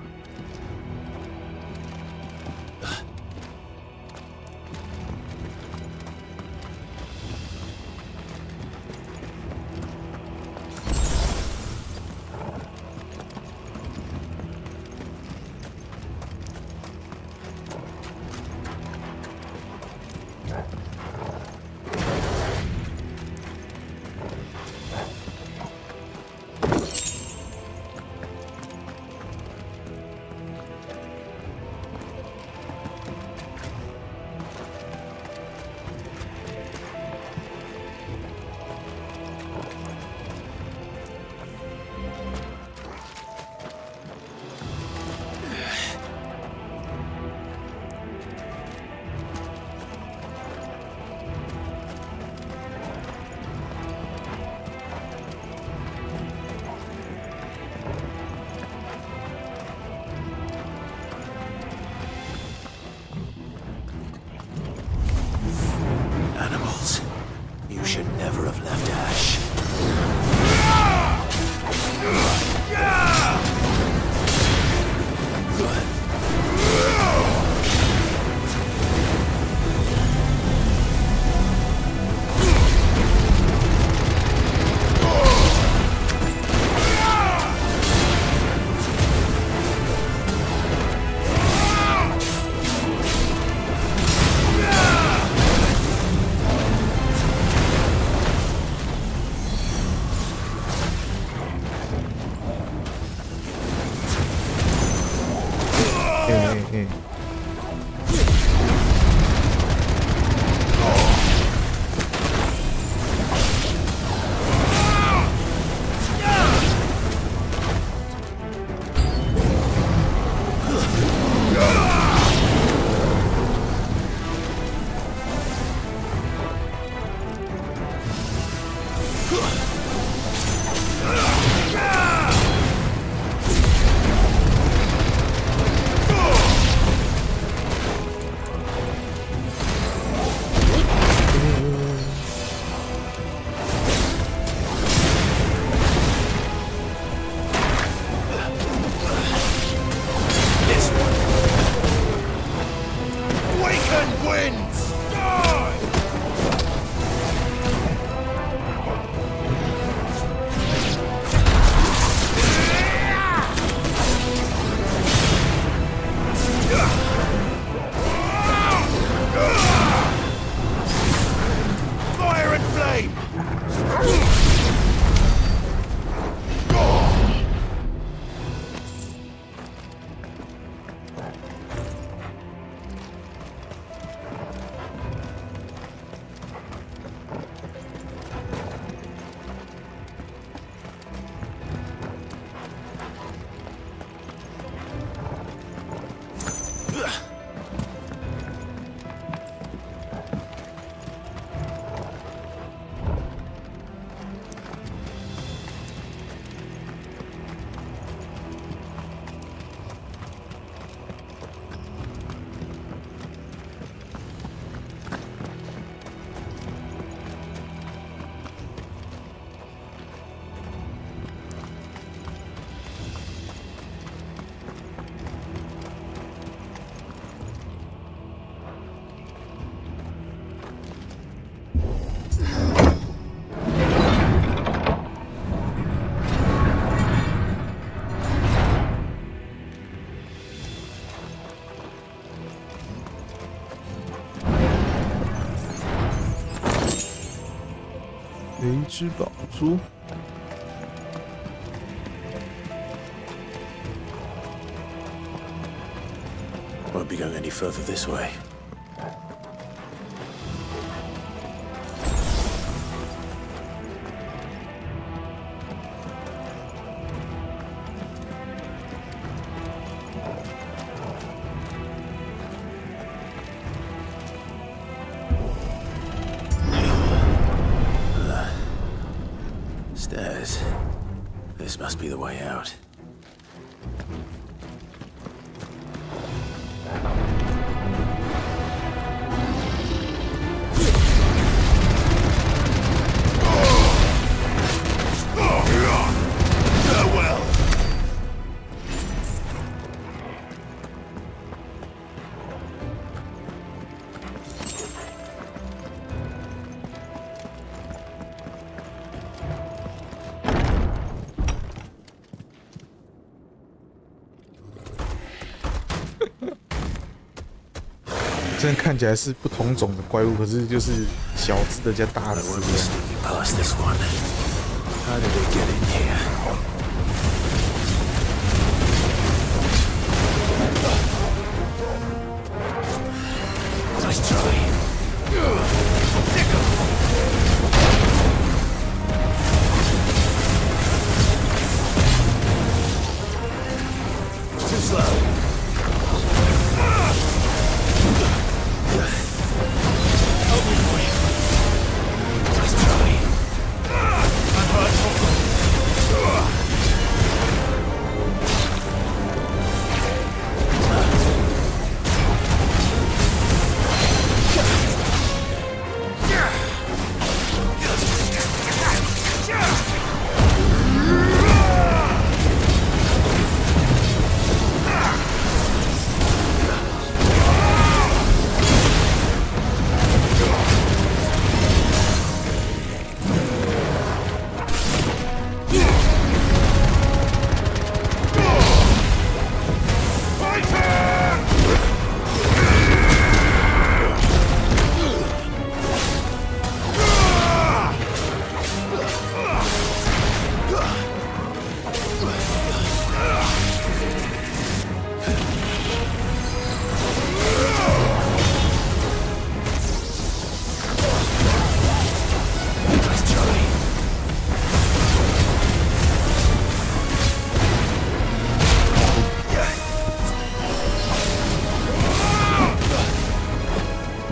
雷之宝珠。Won't be going any further this way. Stairs. This must be the way out. 虽然看起来是不同种的怪物，可是就是小只的加大只的。How did it get in here? Nice try. Too slow. Open for you. Nice try.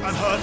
I'm hurt.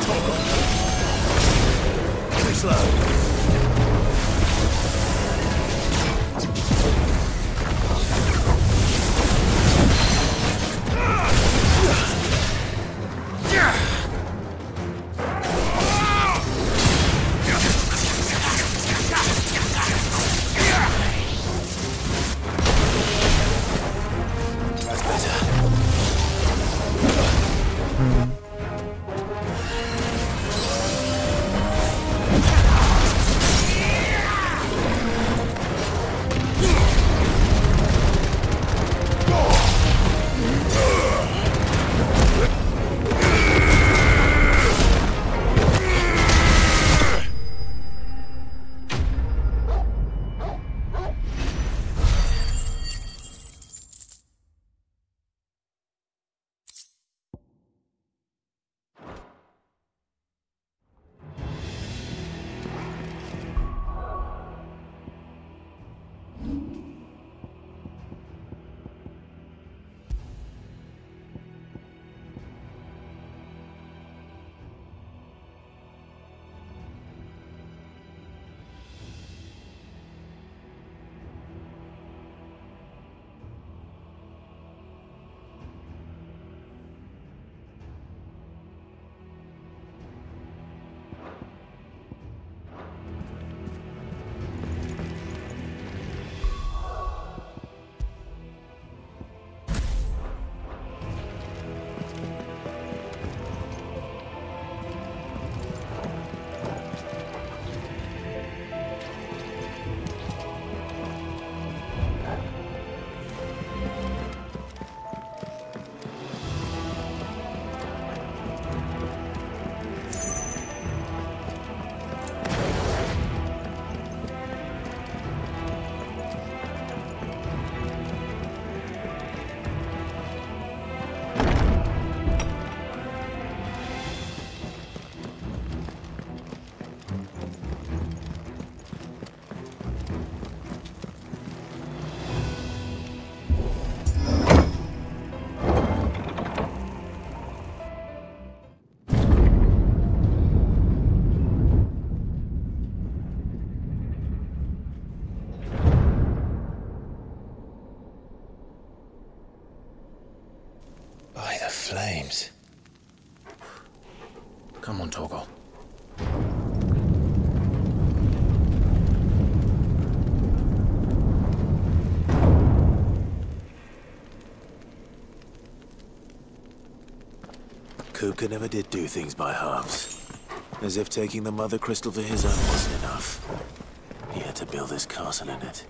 Flames. Come on, Torgal. Kupka never did do things by halves. As if taking the Mother Crystal for his own wasn't enough. He had to build his castle in it.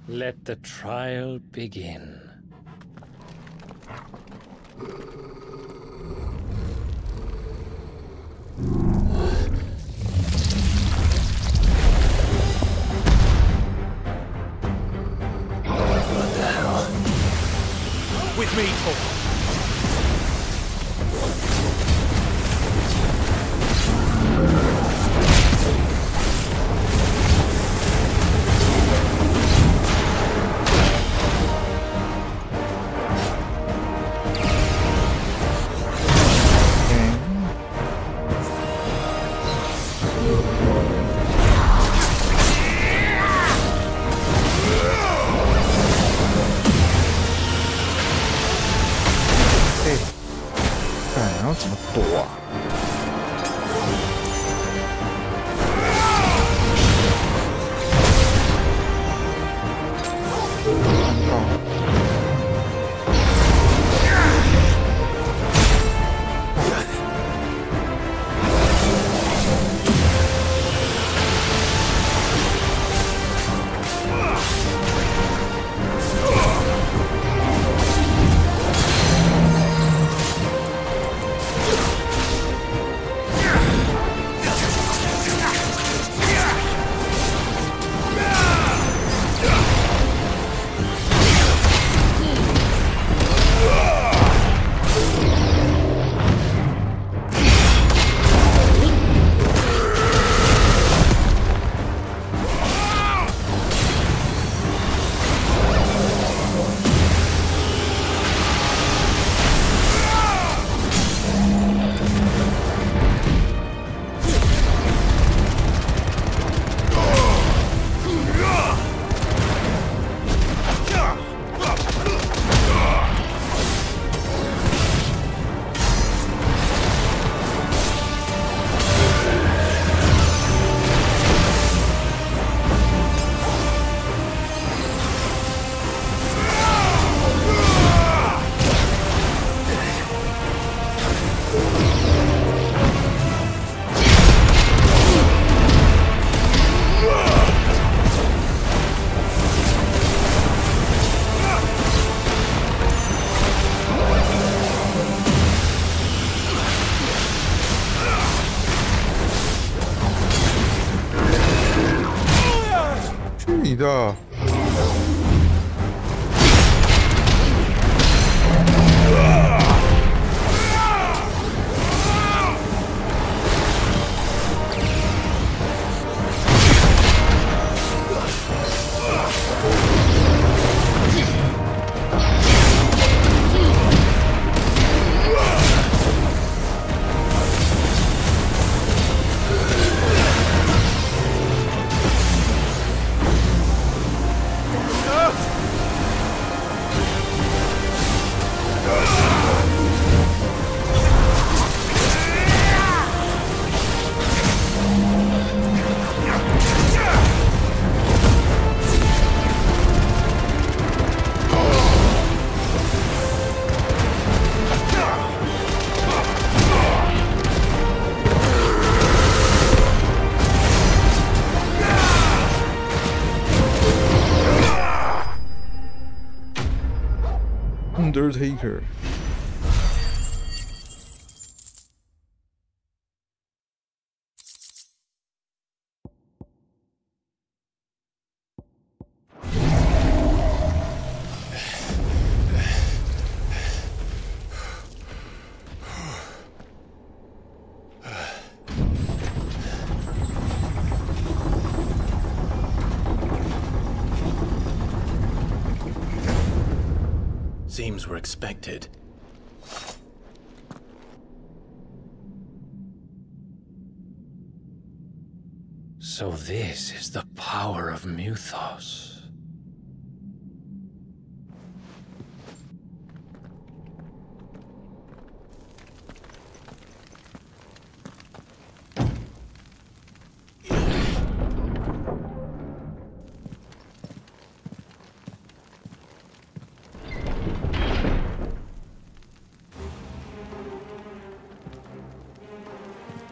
Let the trial begin. What the hell? With me, Tor.的。Undertaker. Seems we're expected. So this is the power of Mythos.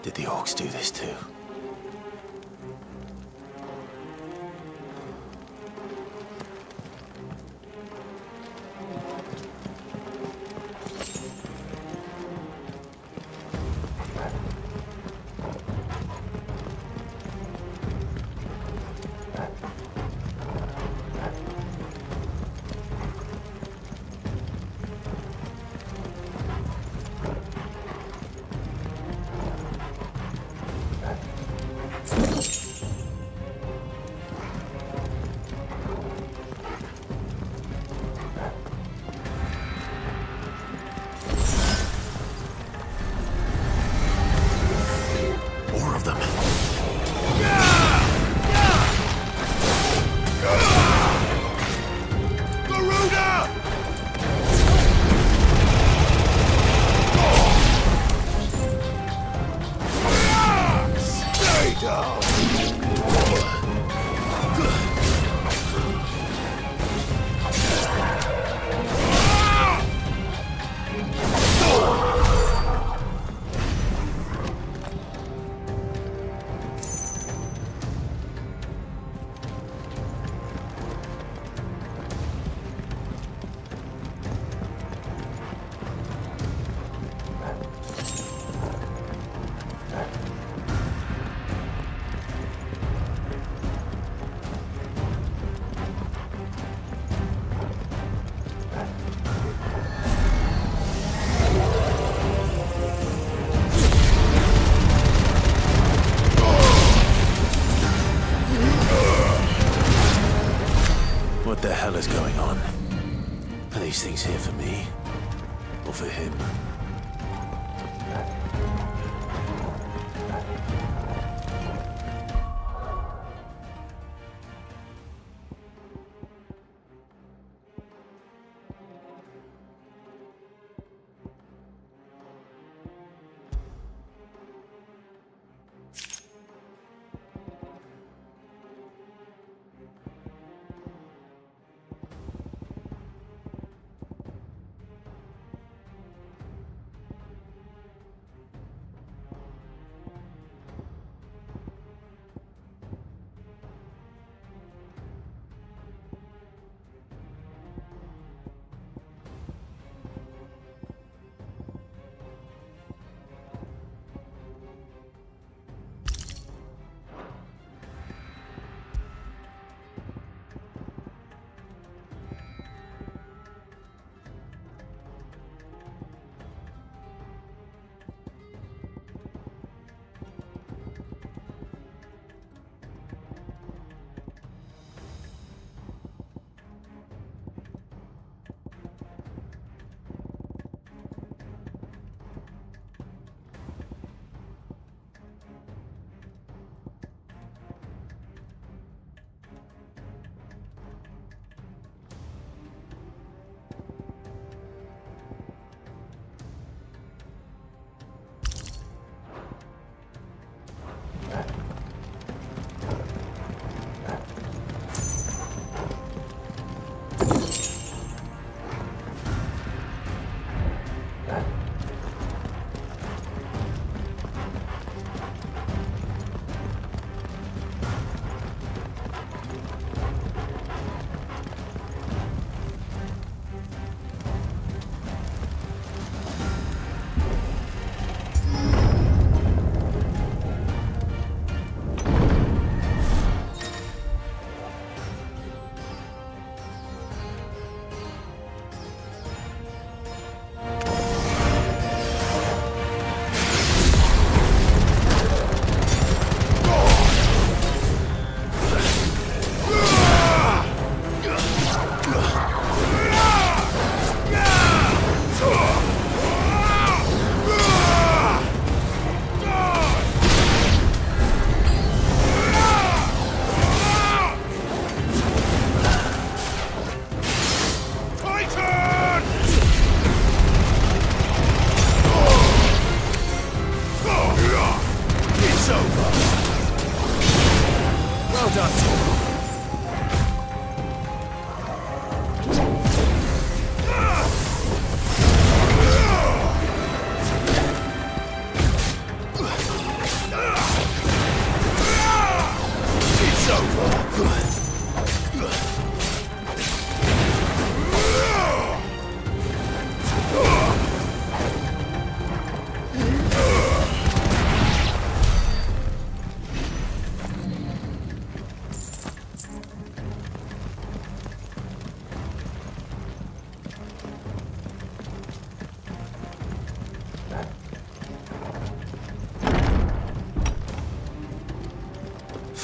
Did the orcs do this too? Stay down. What the hell is going on? Are these things here for me? Or for him?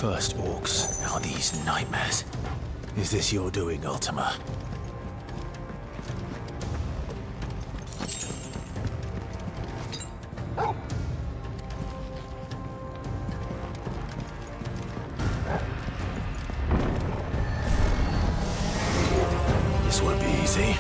First orcs, now these nightmares. Is this your doing, Ultima? This won't be easy.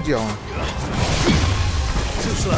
角啊。Too slow.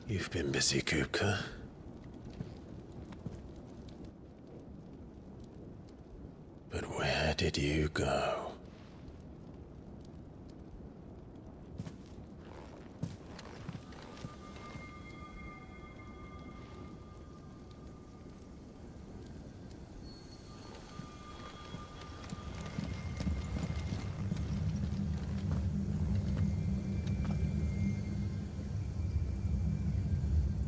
You've been busy, Kupka. But where did you go?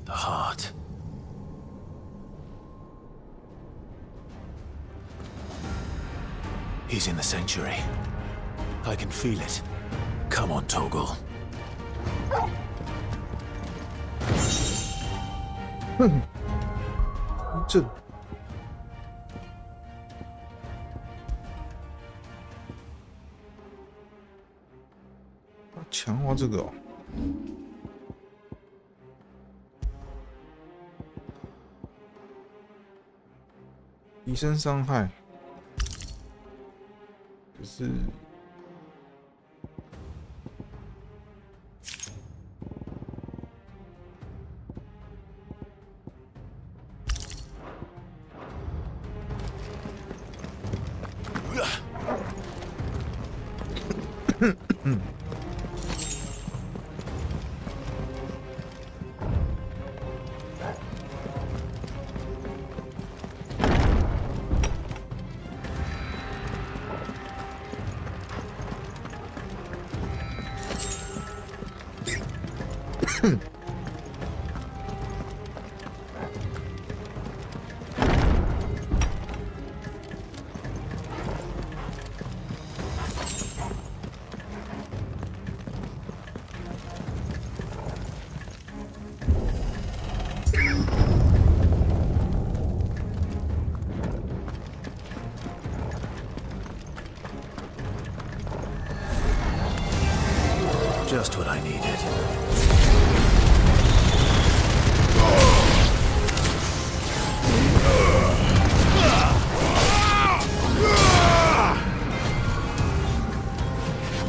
The heart. He's in the sanctuary. I can feel it. Come on, Toggle.这强化这个哦。提升伤害，可是Just what I needed.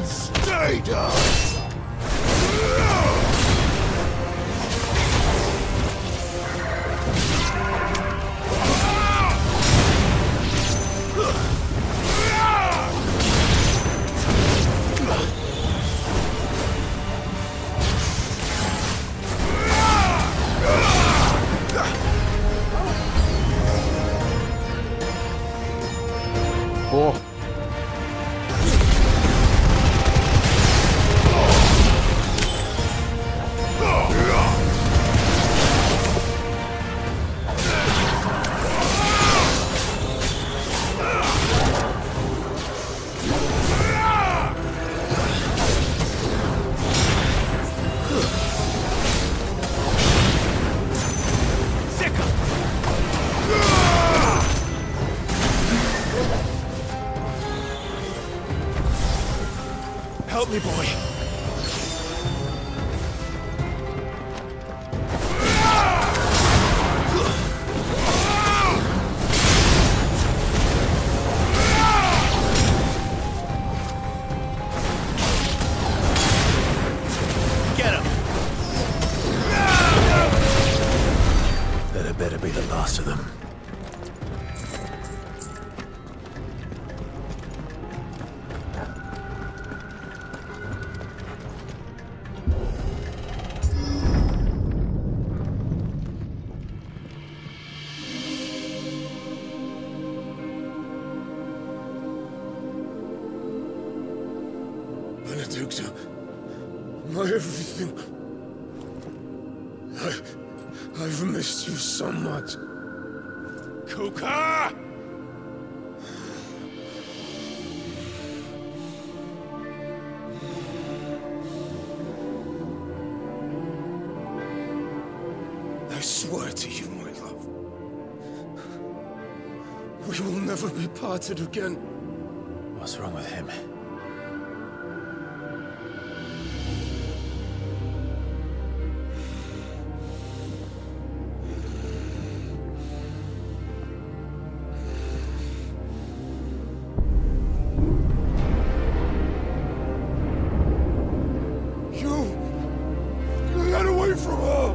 Stay down!哦，Help me, boy. Get him! That had better be the last of them. Benedicta, my everything. I've missed you so much. Kuka! I swear to you, my love, we will never be parted again. What's wrong with him? You got away from her!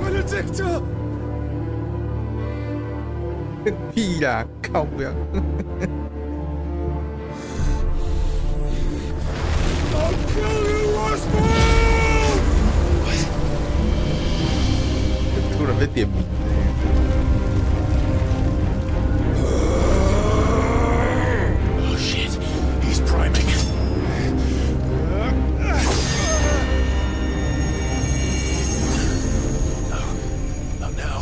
Benedicta! 屁啦，靠不要！ I'll kill you, Roswell! 突然被点名。 Oh shit, he's priming. No, not now.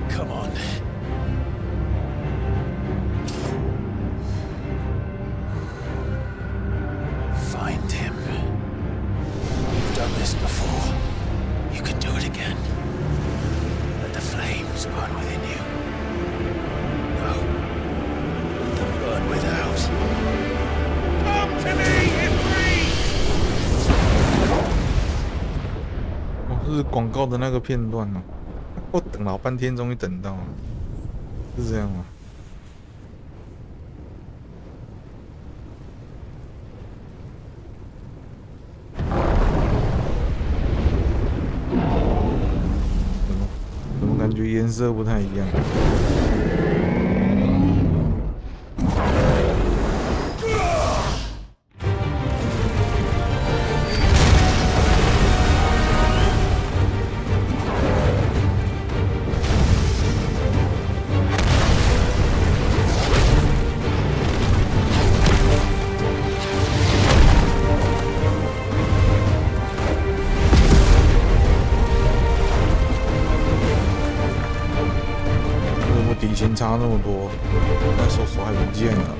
Come on. Find him. You've done this before. You can do it again. Let the flames burn within you. No. Let them burn without. Come to me, Ifrit! 哦，这是广告的那个片段哦。我等老半天，终于等到了，是这样吗？怎么感觉颜色不太一样？底薪差那么多，那手还不见了。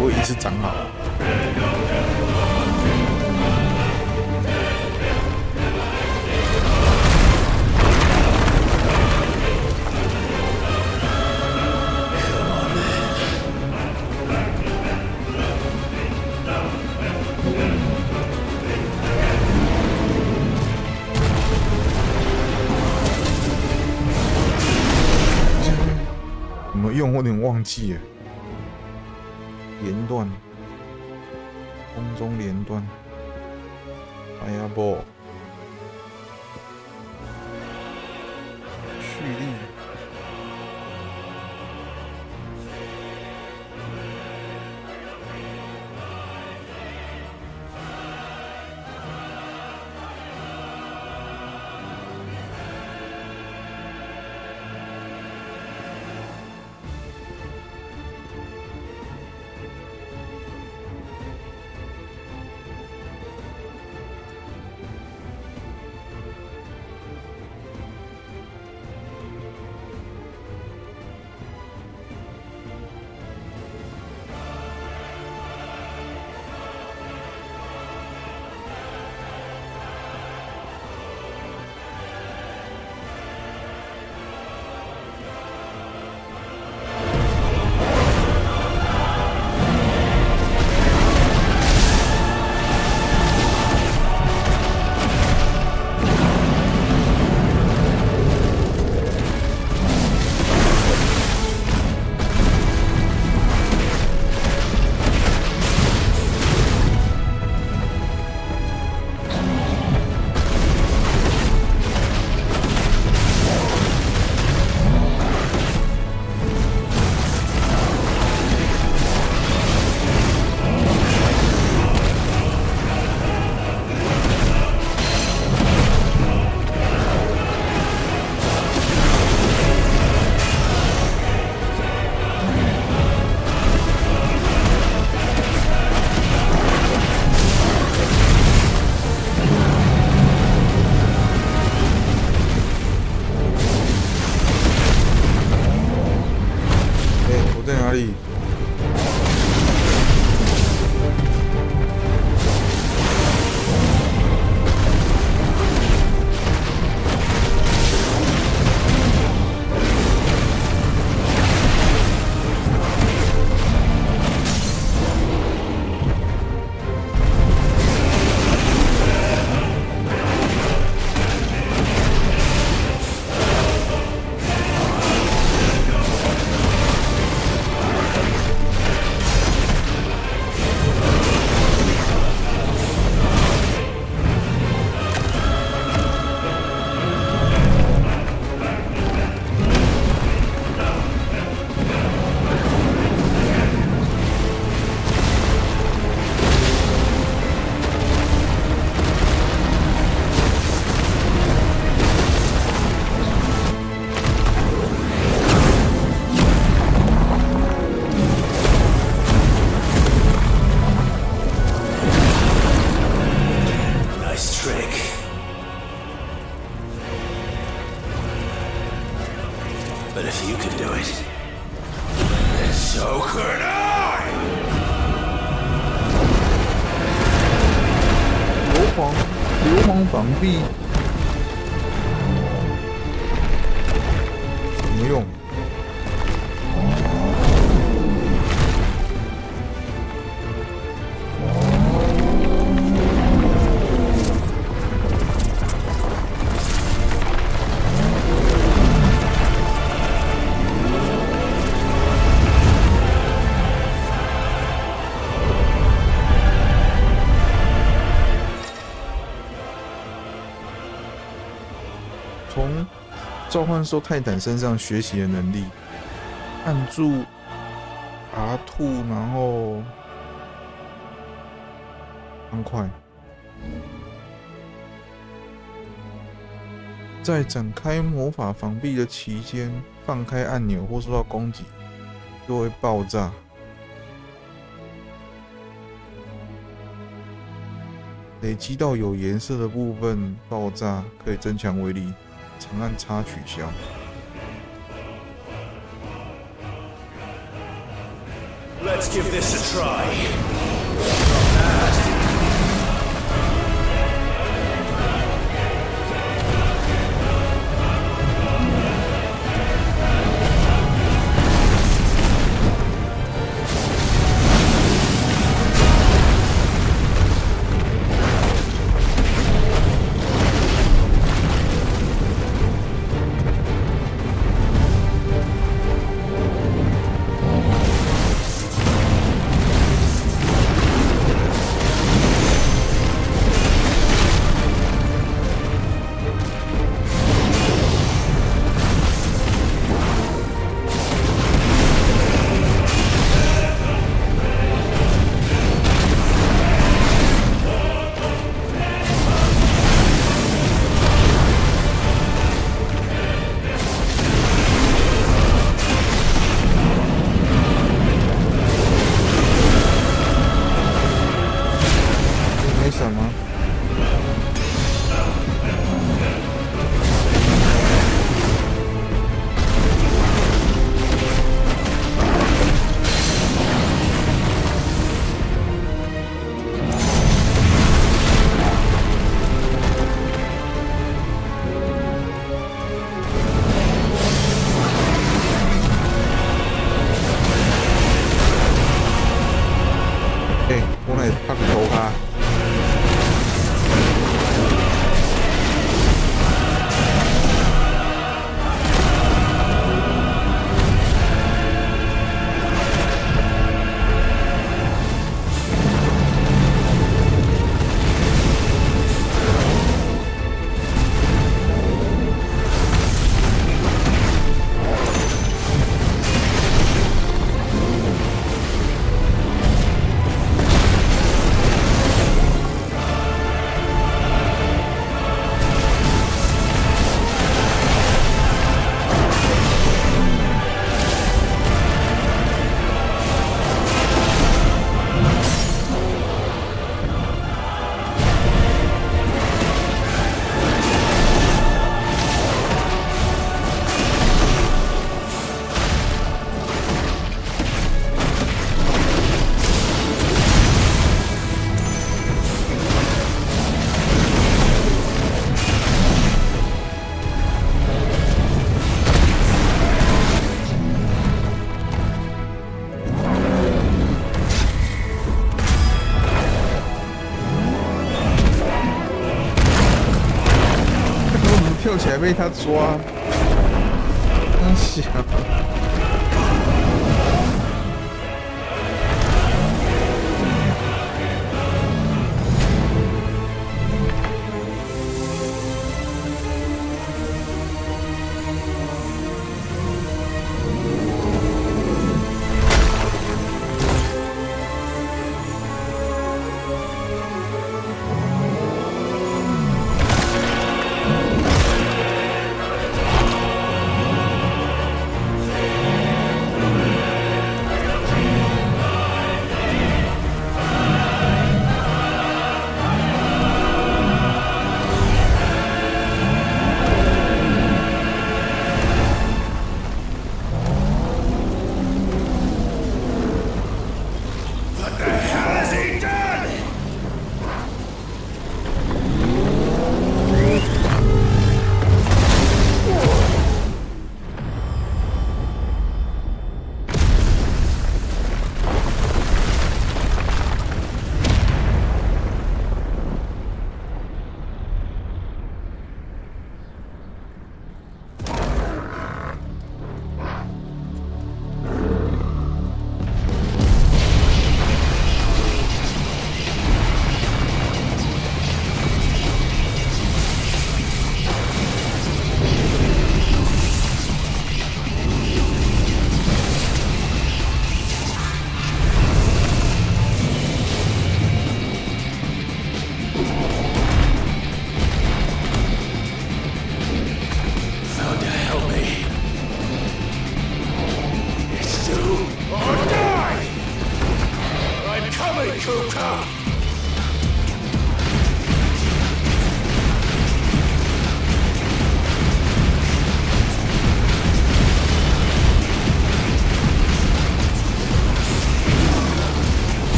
我一次长好。怎么用？我有点忘记了。连段，空中连段，哎呀不，蓄力。trick. But if you can do it, then so could I! 硫磺防壁怎么用？从召唤兽泰坦身上学习的能力，按住 R2， 然后方块，在展开魔法防壁的期间，放开按钮或受到攻击就会爆炸。累积到有颜色的部分爆炸，可以增强威力。长按叉取消。Let's give this a try.跳起来被他抓，真小。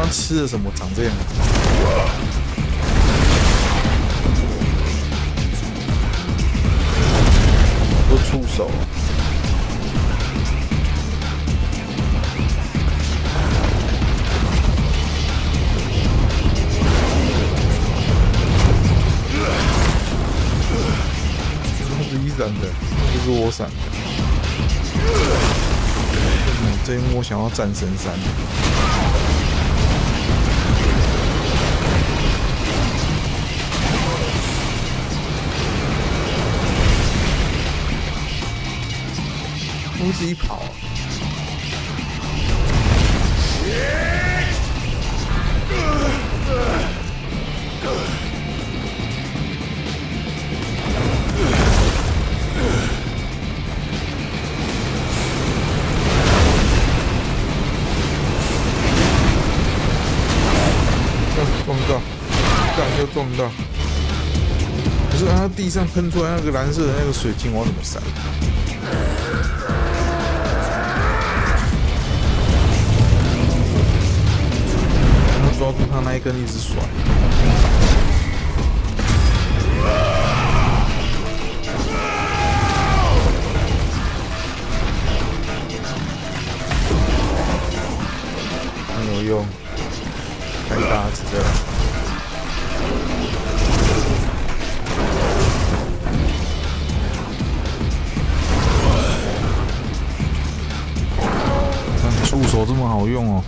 刚吃了什么长这样？都触手。闪的，不是我闪的。这一幕我想要战神山。我自己跑。撞到，干又撞到。可是它地上喷出来那个蓝色的那个水晶，我要怎么闪？要抓住它那一根一直甩。没有用。太大只的，触手这么好用哦！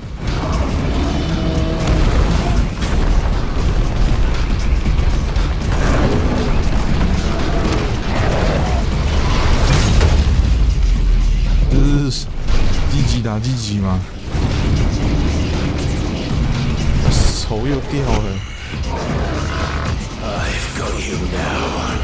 这是积极打积极吗？头又掉了。I've got you now.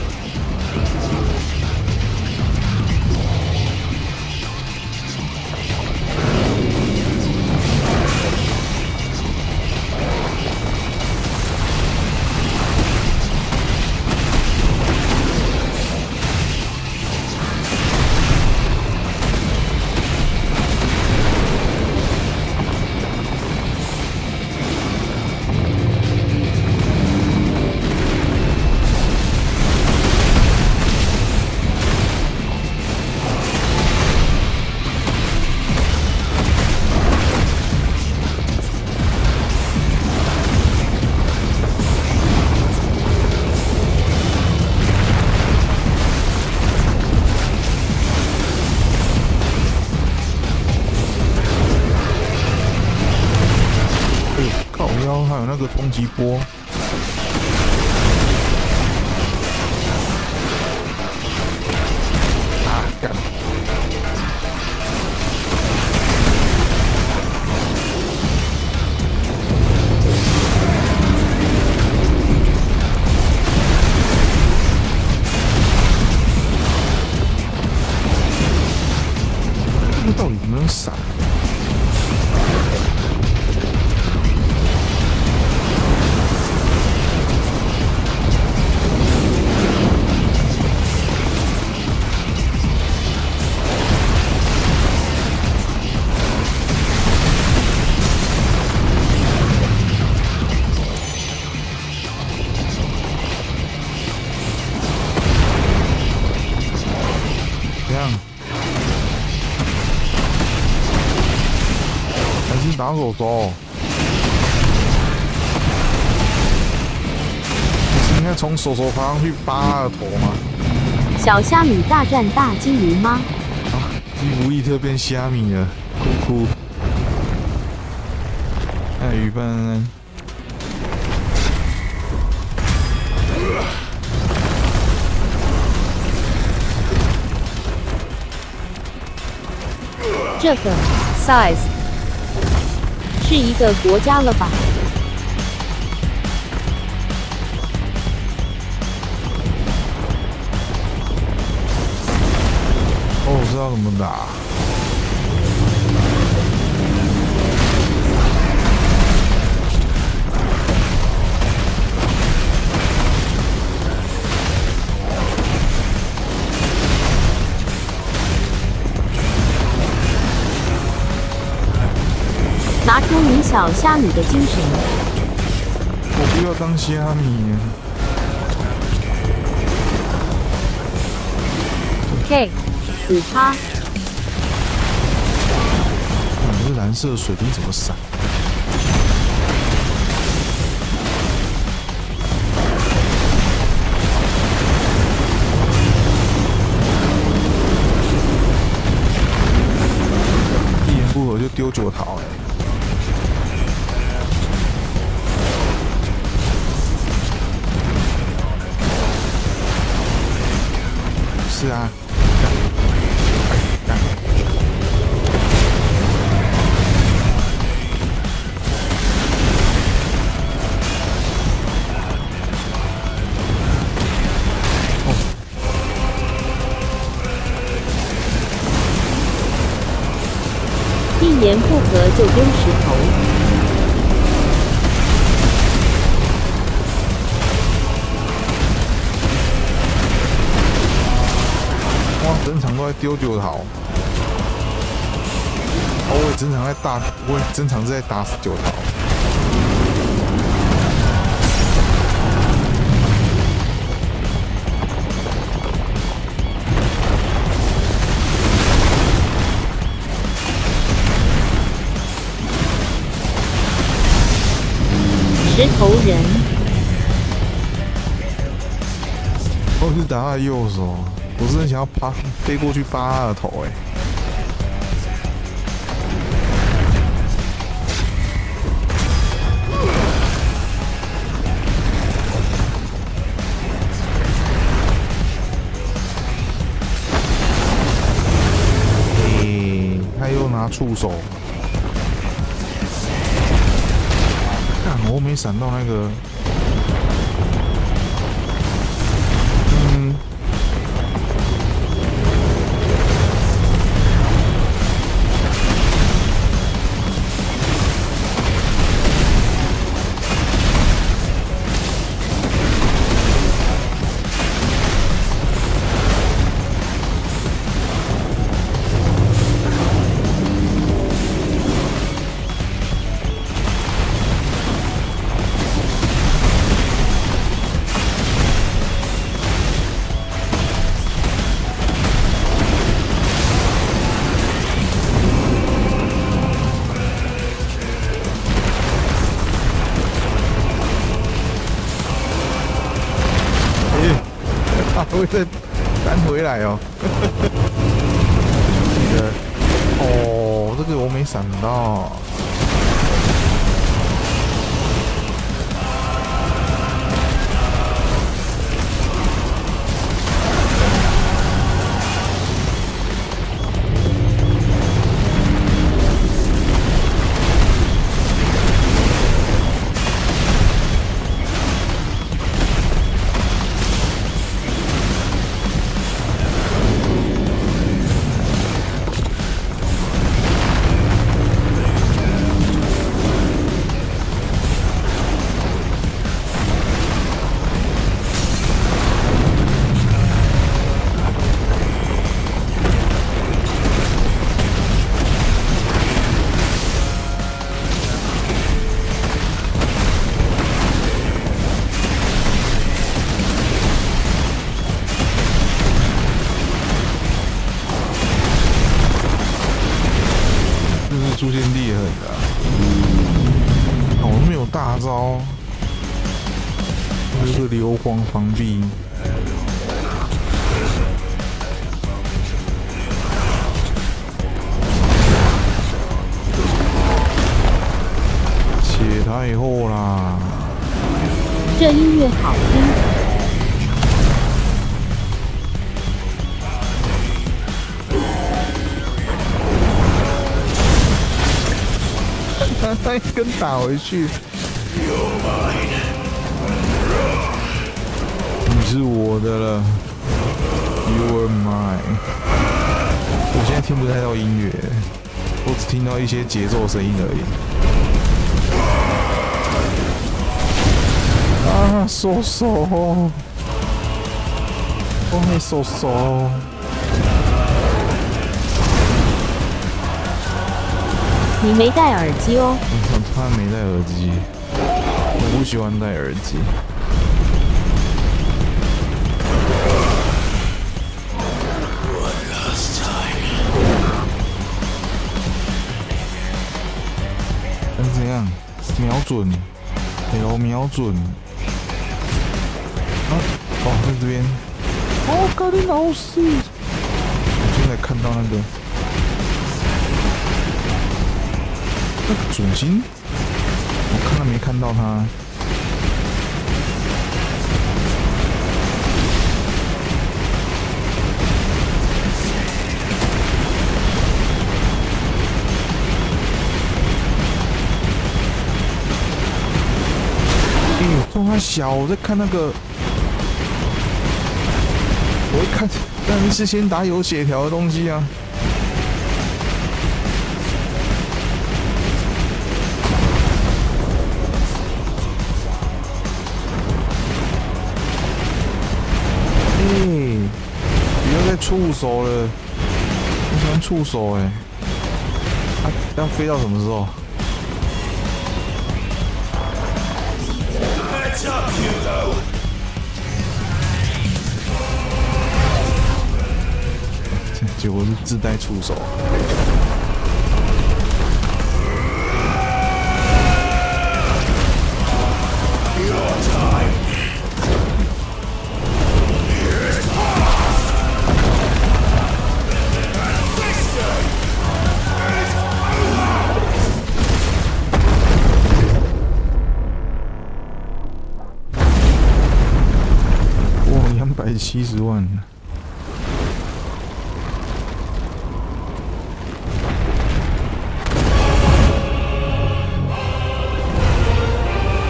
还有那个冲击波，啊干！这个到底怎么能闪？打手手，你是应该从手手爬上去扒他的头吗？小虾米大战大金鱼吗？啊，伊芙利特变虾米了，哭哭。那鱼笨。这个 size 是一个国家了吧？哦，我知道怎么打。拿出你小虾米的精神。我不要当虾米。K 5%。这蓝色水滴怎么闪？一言不合就丢9桃哎。是啊。一言不合就丢石头。哇，整场都在丢9桃。我也整场在打，我也整场是在打死9桃。石头人，我是打他的右手，我真的想要飞过去扒他的头哎。他又拿触手。我没闪到那个，会再弹回来哦。这个，哦，这个我没闪到。出现裂痕的、啊，我没有大招，这是硫磺防壁。切太厚啦！这音乐好听。他一根打回去，你是我的了 ，You are mine。我现在听不太到音乐，我只听到一些节奏声音而已。啊，收手，我还收手。你没戴耳机哦。他他没戴耳机，我不喜欢戴耳机。但是怎样？瞄准，有瞄准。啊，哦，在这边。哦，搞定老师！我现在看到那个准心，我看到没看到他？这么小，我在看那个，我会看，当然是先打有血条的东西啊。不要再触手了，我喜欢触手哎。啊，要飞到什么时候？结果是自带触手。270万。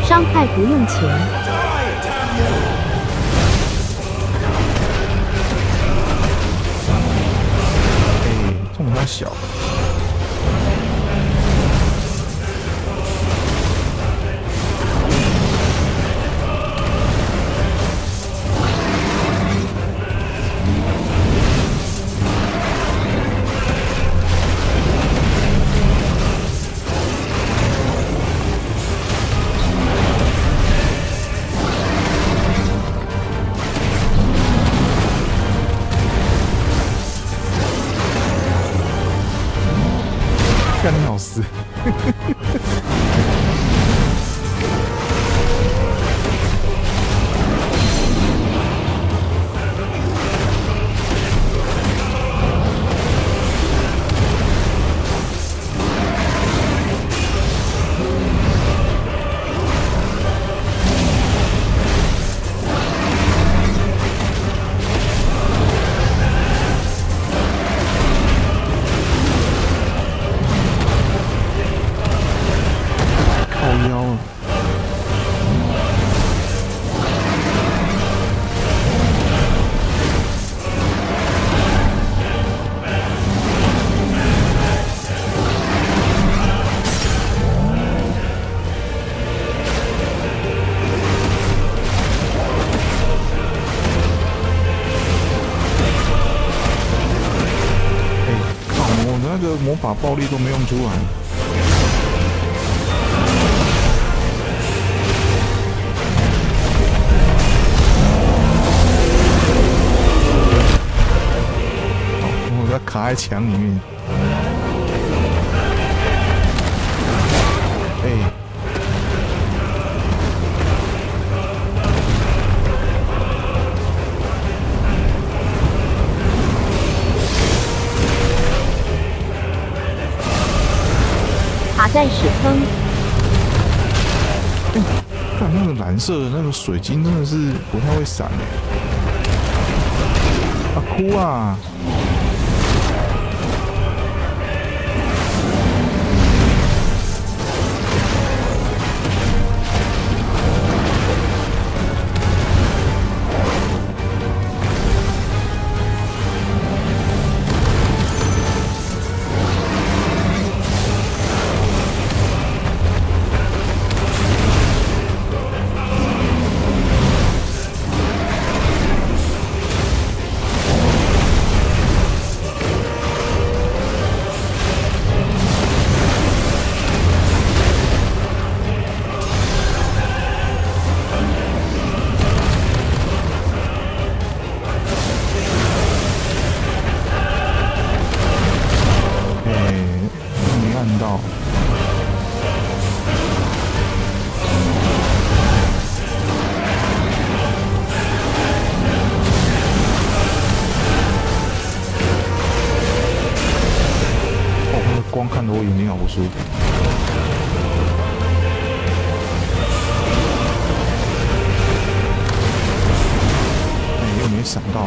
伤害不用钱。这么小。干你老师！魔法暴力都没用出来。我要卡在墙里面。卡在屎坑。看那个蓝色的那个水晶真的是不太会闪啊哭啊！术。又没闪到。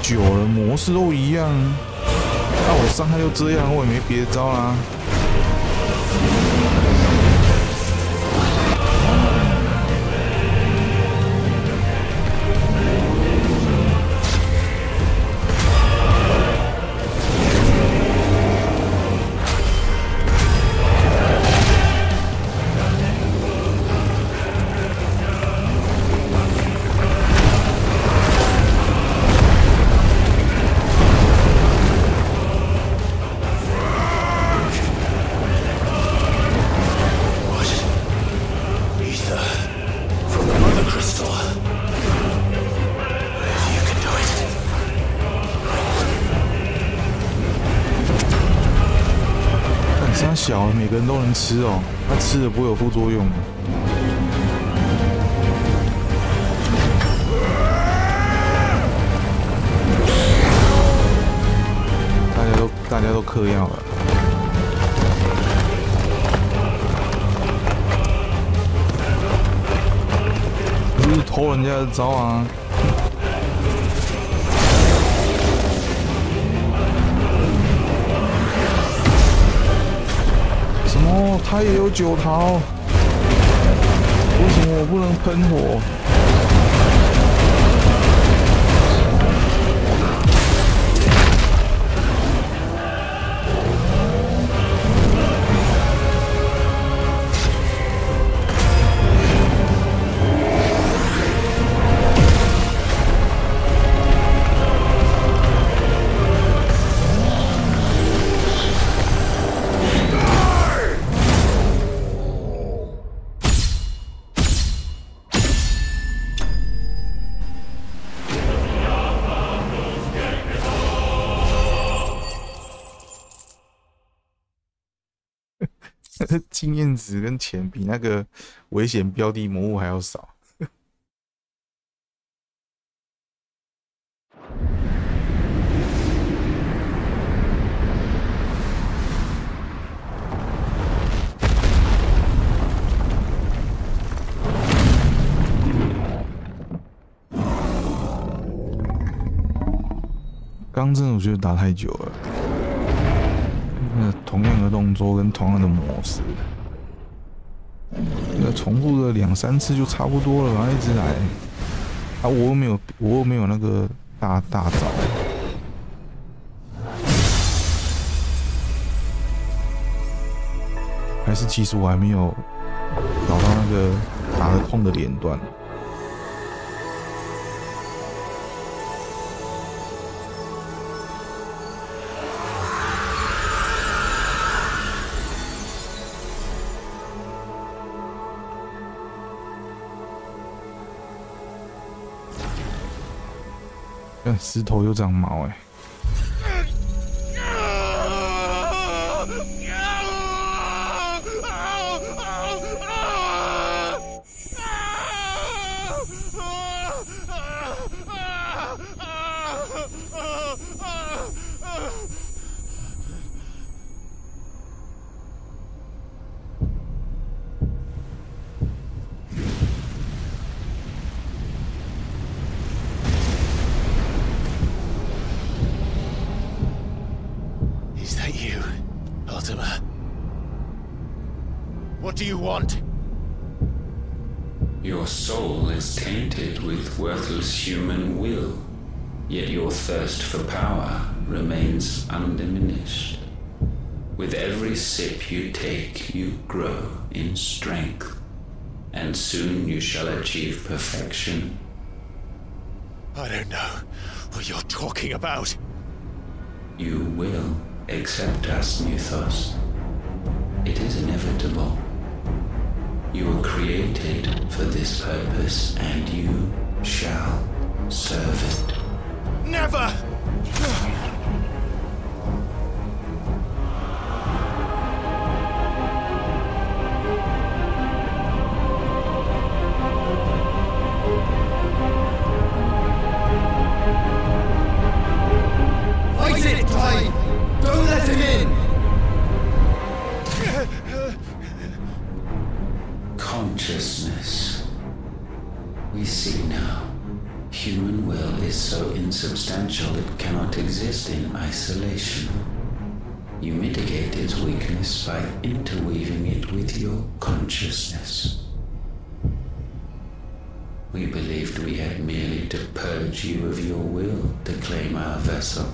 久了，模式都一样，那我伤害就这样，我也没别的招啦。小，每个人都能吃哦，他吃了不会有副作用。大家都嗑药了，不是偷人家的招啊！哦，他也有9桃，为什么我不能喷火？经验值跟钱比那个危险标的魔物还要少。刚真的我觉得打太久了。同样的动作跟同样的模式，那重复了2、3次就差不多了，然后一直来。啊，我又没有那个大招，还是其实我还没有找到那个打得痛的连段。但石头又长毛哎。Is that you, Ultima? What do you want? Your soul is tainted with worthless human will, yet your thirst for power remains undiminished. With every sip you take, you grow in strength, and soon you shall achieve perfection. I don't know what you're talking about. You will accept us, Muthos. It is inevitable. You were created for this purpose, and you shall serve it. Never! Fight it, Clive! Don't let him in! Consciousness. We see now. Human will is so insubstantial it cannot exist in isolation. You mitigate its weakness by interweaving it with your consciousness. We believed we had merely to purge you of your will to claim our vessel.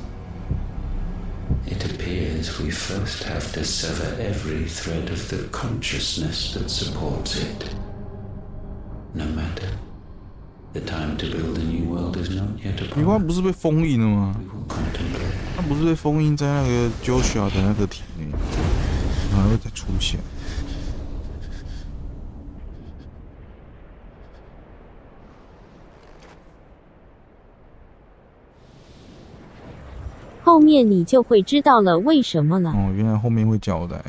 It appears we first have to sever every thread of the consciousness that supports it. No matter. The time to build a new world is not yet upon us. 你刚不是被封印了吗？他不是被封印在那个 Joshua 的那个体内，然后会再出现。后面你就会知道了为什么了。哦，原来后面会交代。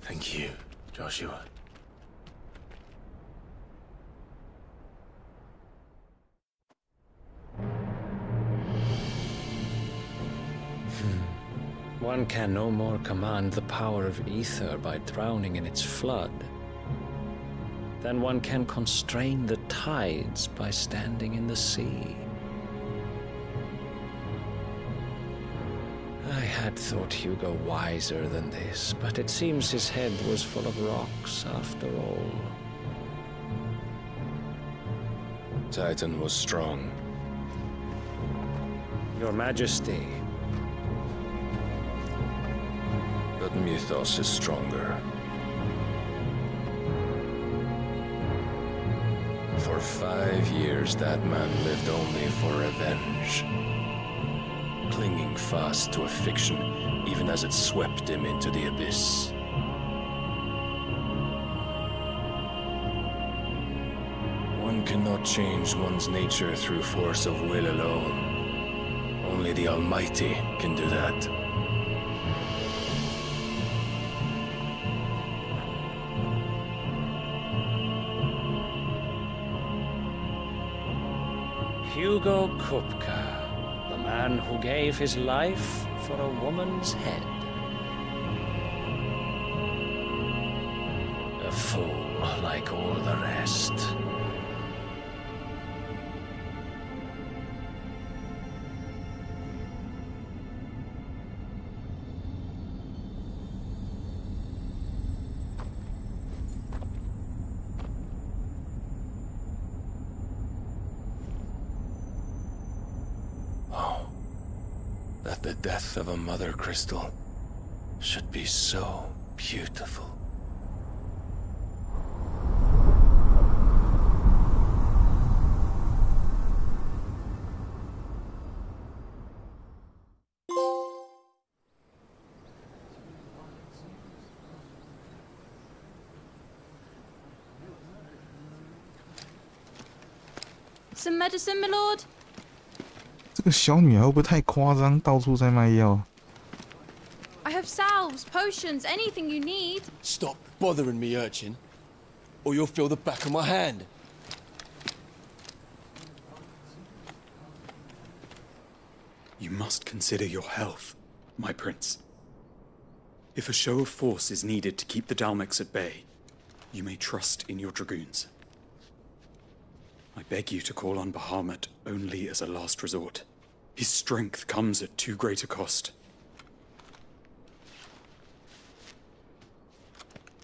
Thank you, Joshua. One can no more command the power of ether by drowning in its flood than one can constrain the tides by standing in the sea. I had thought Hugo wiser than this, but it seems his head was full of rocks after all. Titan was strong. Your Majesty. But Mythos is stronger. For 5 years, that man lived only for revenge. Clinging fast to a fiction, even as it swept him into the abyss. One cannot change one's nature through force of will alone. Only the Almighty can do that. Hugo Kupka, the man who gave his life for a woman's head. A fool like all the rest. That the death of a mother crystal should be so beautiful. Some medicine, my lord? 这个小女孩会不会太夸张，到处在卖药？ I have salves, potions, anything you need. Stop bothering me, urchin, or you'll feel the back of my hand. You must consider your health, my prince. If a show of force is needed to keep the Dalmex at bay, you may trust in your dragoons. I beg you to call on Bahamut only as a last resort. His strength comes at too great a cost.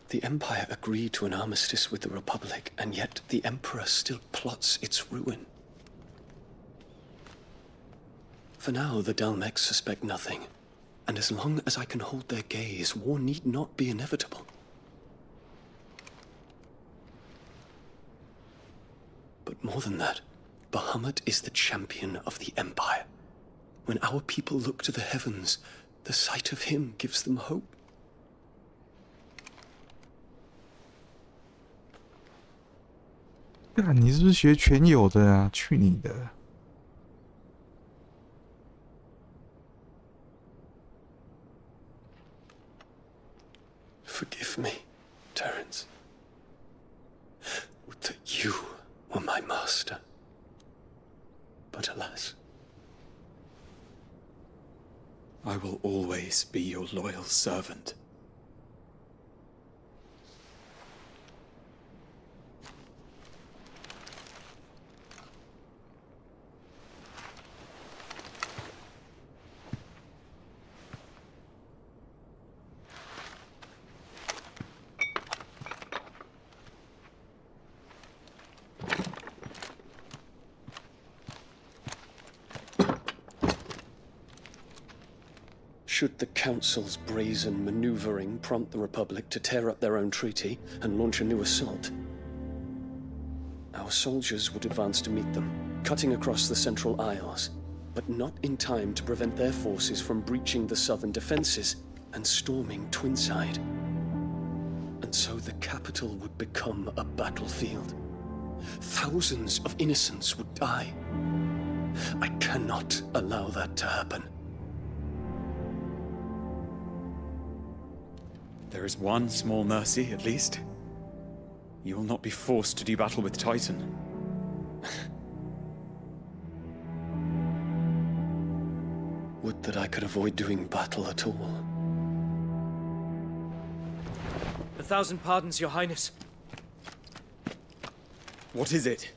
The Empire agreed to an armistice with the Republic, and yet the Emperor still plots its ruin. For now, the Dalmex suspect nothing, and as long as I can hold their gaze, war need not be inevitable. But more than that, Bahamut is the champion of the Empire. When our people look to the heavens, the sight of him gives them hope. Ah, 你是不是学全有的啊？去你的！ Forgive me, Terence. Would that you were my master. But alas. I will always be your loyal servant. Should the Council's brazen maneuvering prompt the Republic to tear up their own treaty and launch a new assault, our soldiers would advance to meet them, cutting across the Central Isles, but not in time to prevent their forces from breaching the southern defenses and storming Twinside. And so the capital would become a battlefield. Thousands of innocents would die. I cannot allow that to happen. There is one small mercy, at least. You will not be forced to do battle with Titan. Would that I could avoid doing battle at all. 1,000 pardons, Your Highness. What is it?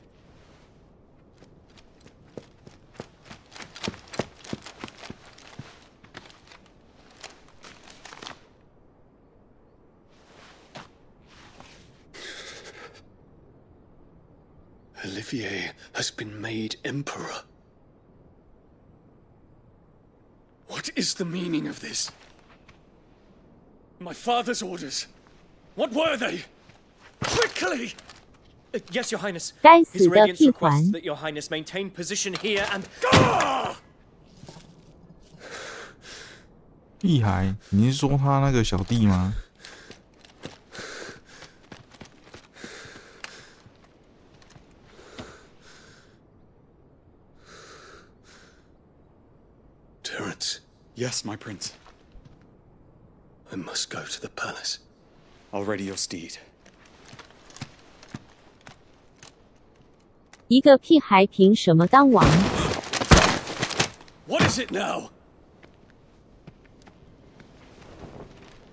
Olivier has been made Emperor. What is the meaning of this? My father's orders. What were they? Quickly! Yes, Your Highness. His Radiance requests that Your Highness maintain position here and... 屁孩，你是说他那个小弟吗？ Terence. Yes, my prince. I must go to the palace. I'll ready your steed. 一个屁孩凭什么当王？ What is it now?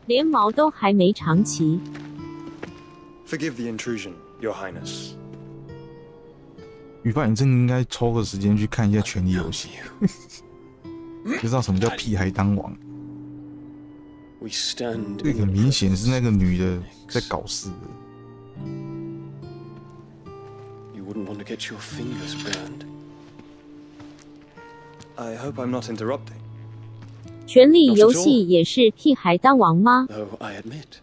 连毛都还没长齐。 Forgive the intrusion, Your Highness. 雨爸，你真的应该抽个时间去看一下《权力游戏》，就知道什么叫屁孩当王。这个很明显是那个女的在搞事的。 You wouldn't want to get your fingers burned. I hope I'm not interrupting. 权力游戏也是屁孩当王吗？ Though I admit,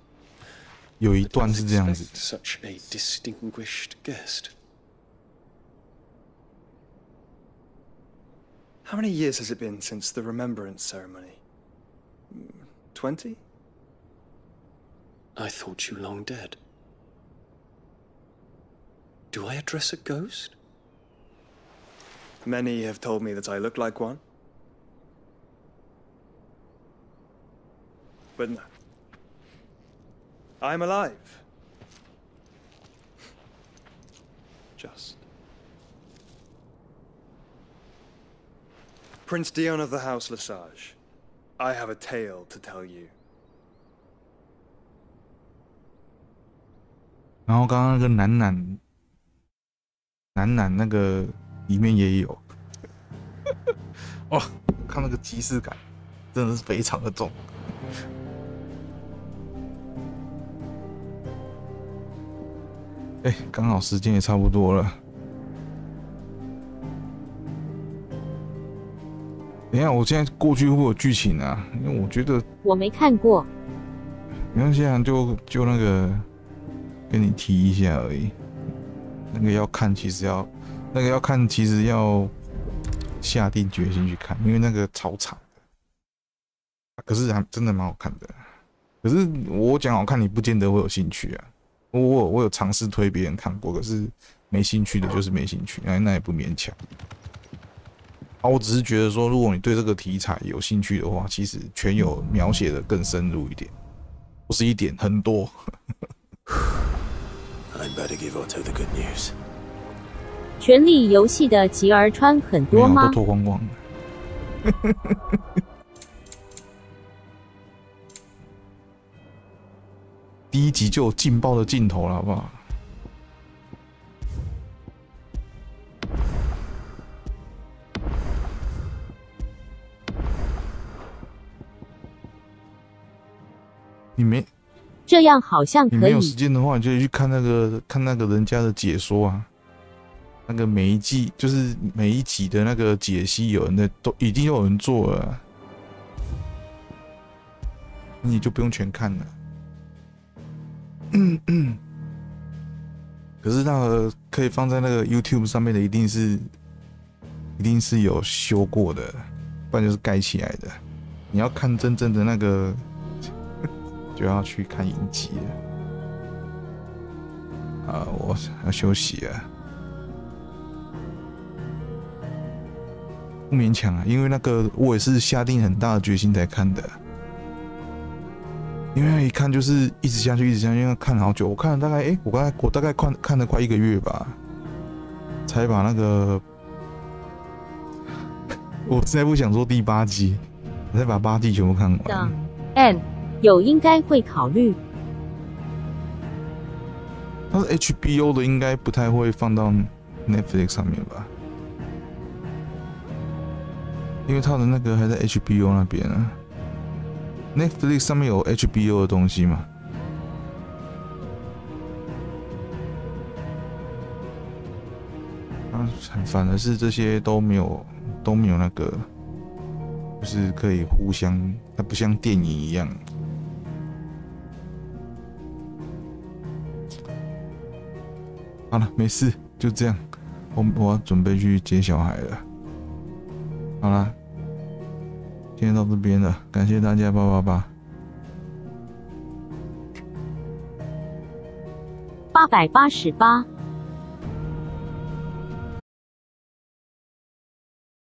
有一段是这样子。 such a distinguished guest. How many years has it been since the remembrance ceremony? 20? I thought you long dead. Do I address a ghost? Many have told me that I look like one. But no. I'm alive. Just. Prince Dion of the House Lesage, I have a tale to tell you. 然后刚刚那个男那个里面也有，哇，看那个即视感，真的是非常的重。哎，刚好时间也差不多了。等一下，我现在过去会不会有剧情啊？因为我觉得我没看过。没关系啊，就那个跟你提一下而已。那个要看，其实要下定决心去看，因为那个超长的。可是还真的蛮好看的。可是我讲好看，你不见得会有兴趣啊。我有尝试推别人看过，可是没兴趣的就是没兴趣，那也不勉强。啊，我只是觉得说，如果你对这个题材有兴趣的话，其实全有描写的更深入一点，不是一点，很多。I'd better give Otto the good news. 权力游戏的吉儿川很多吗？都脱光光了。第一集就有劲爆的镜头了，好不好？你没这样好像可以。你没有时间的话，你就去看那个人家的解说啊。那个每一季就是每一集的那个解析，有人在都已经有人做了啊，你就不用全看了。可是那个可以放在那个 YouTube 上面的，一定是有修过的，不然就是盖起来的。你要看真正的那个，就要去看影集了。啊，我要休息了。不勉强啊，因为那个我也是下定很大的决心才看的。因为一看就是一直下去，因为看好久，我看了大概我大概看了快1个月吧，才把那个我实在不想说第8集，我才把8季全部看完。有应该会考虑。但是 HBO 的应该不太会放到 Netflix 上面吧，因为他的那个还在 HBO 那边啊。Netflix 上面有 HBO 的东西嘛？反而是这些都没有那个，就是可以互相，它不像电影一样。好了，没事，就这样。我要准备去接小孩了。好了。今天到这边了，感谢大家888。888。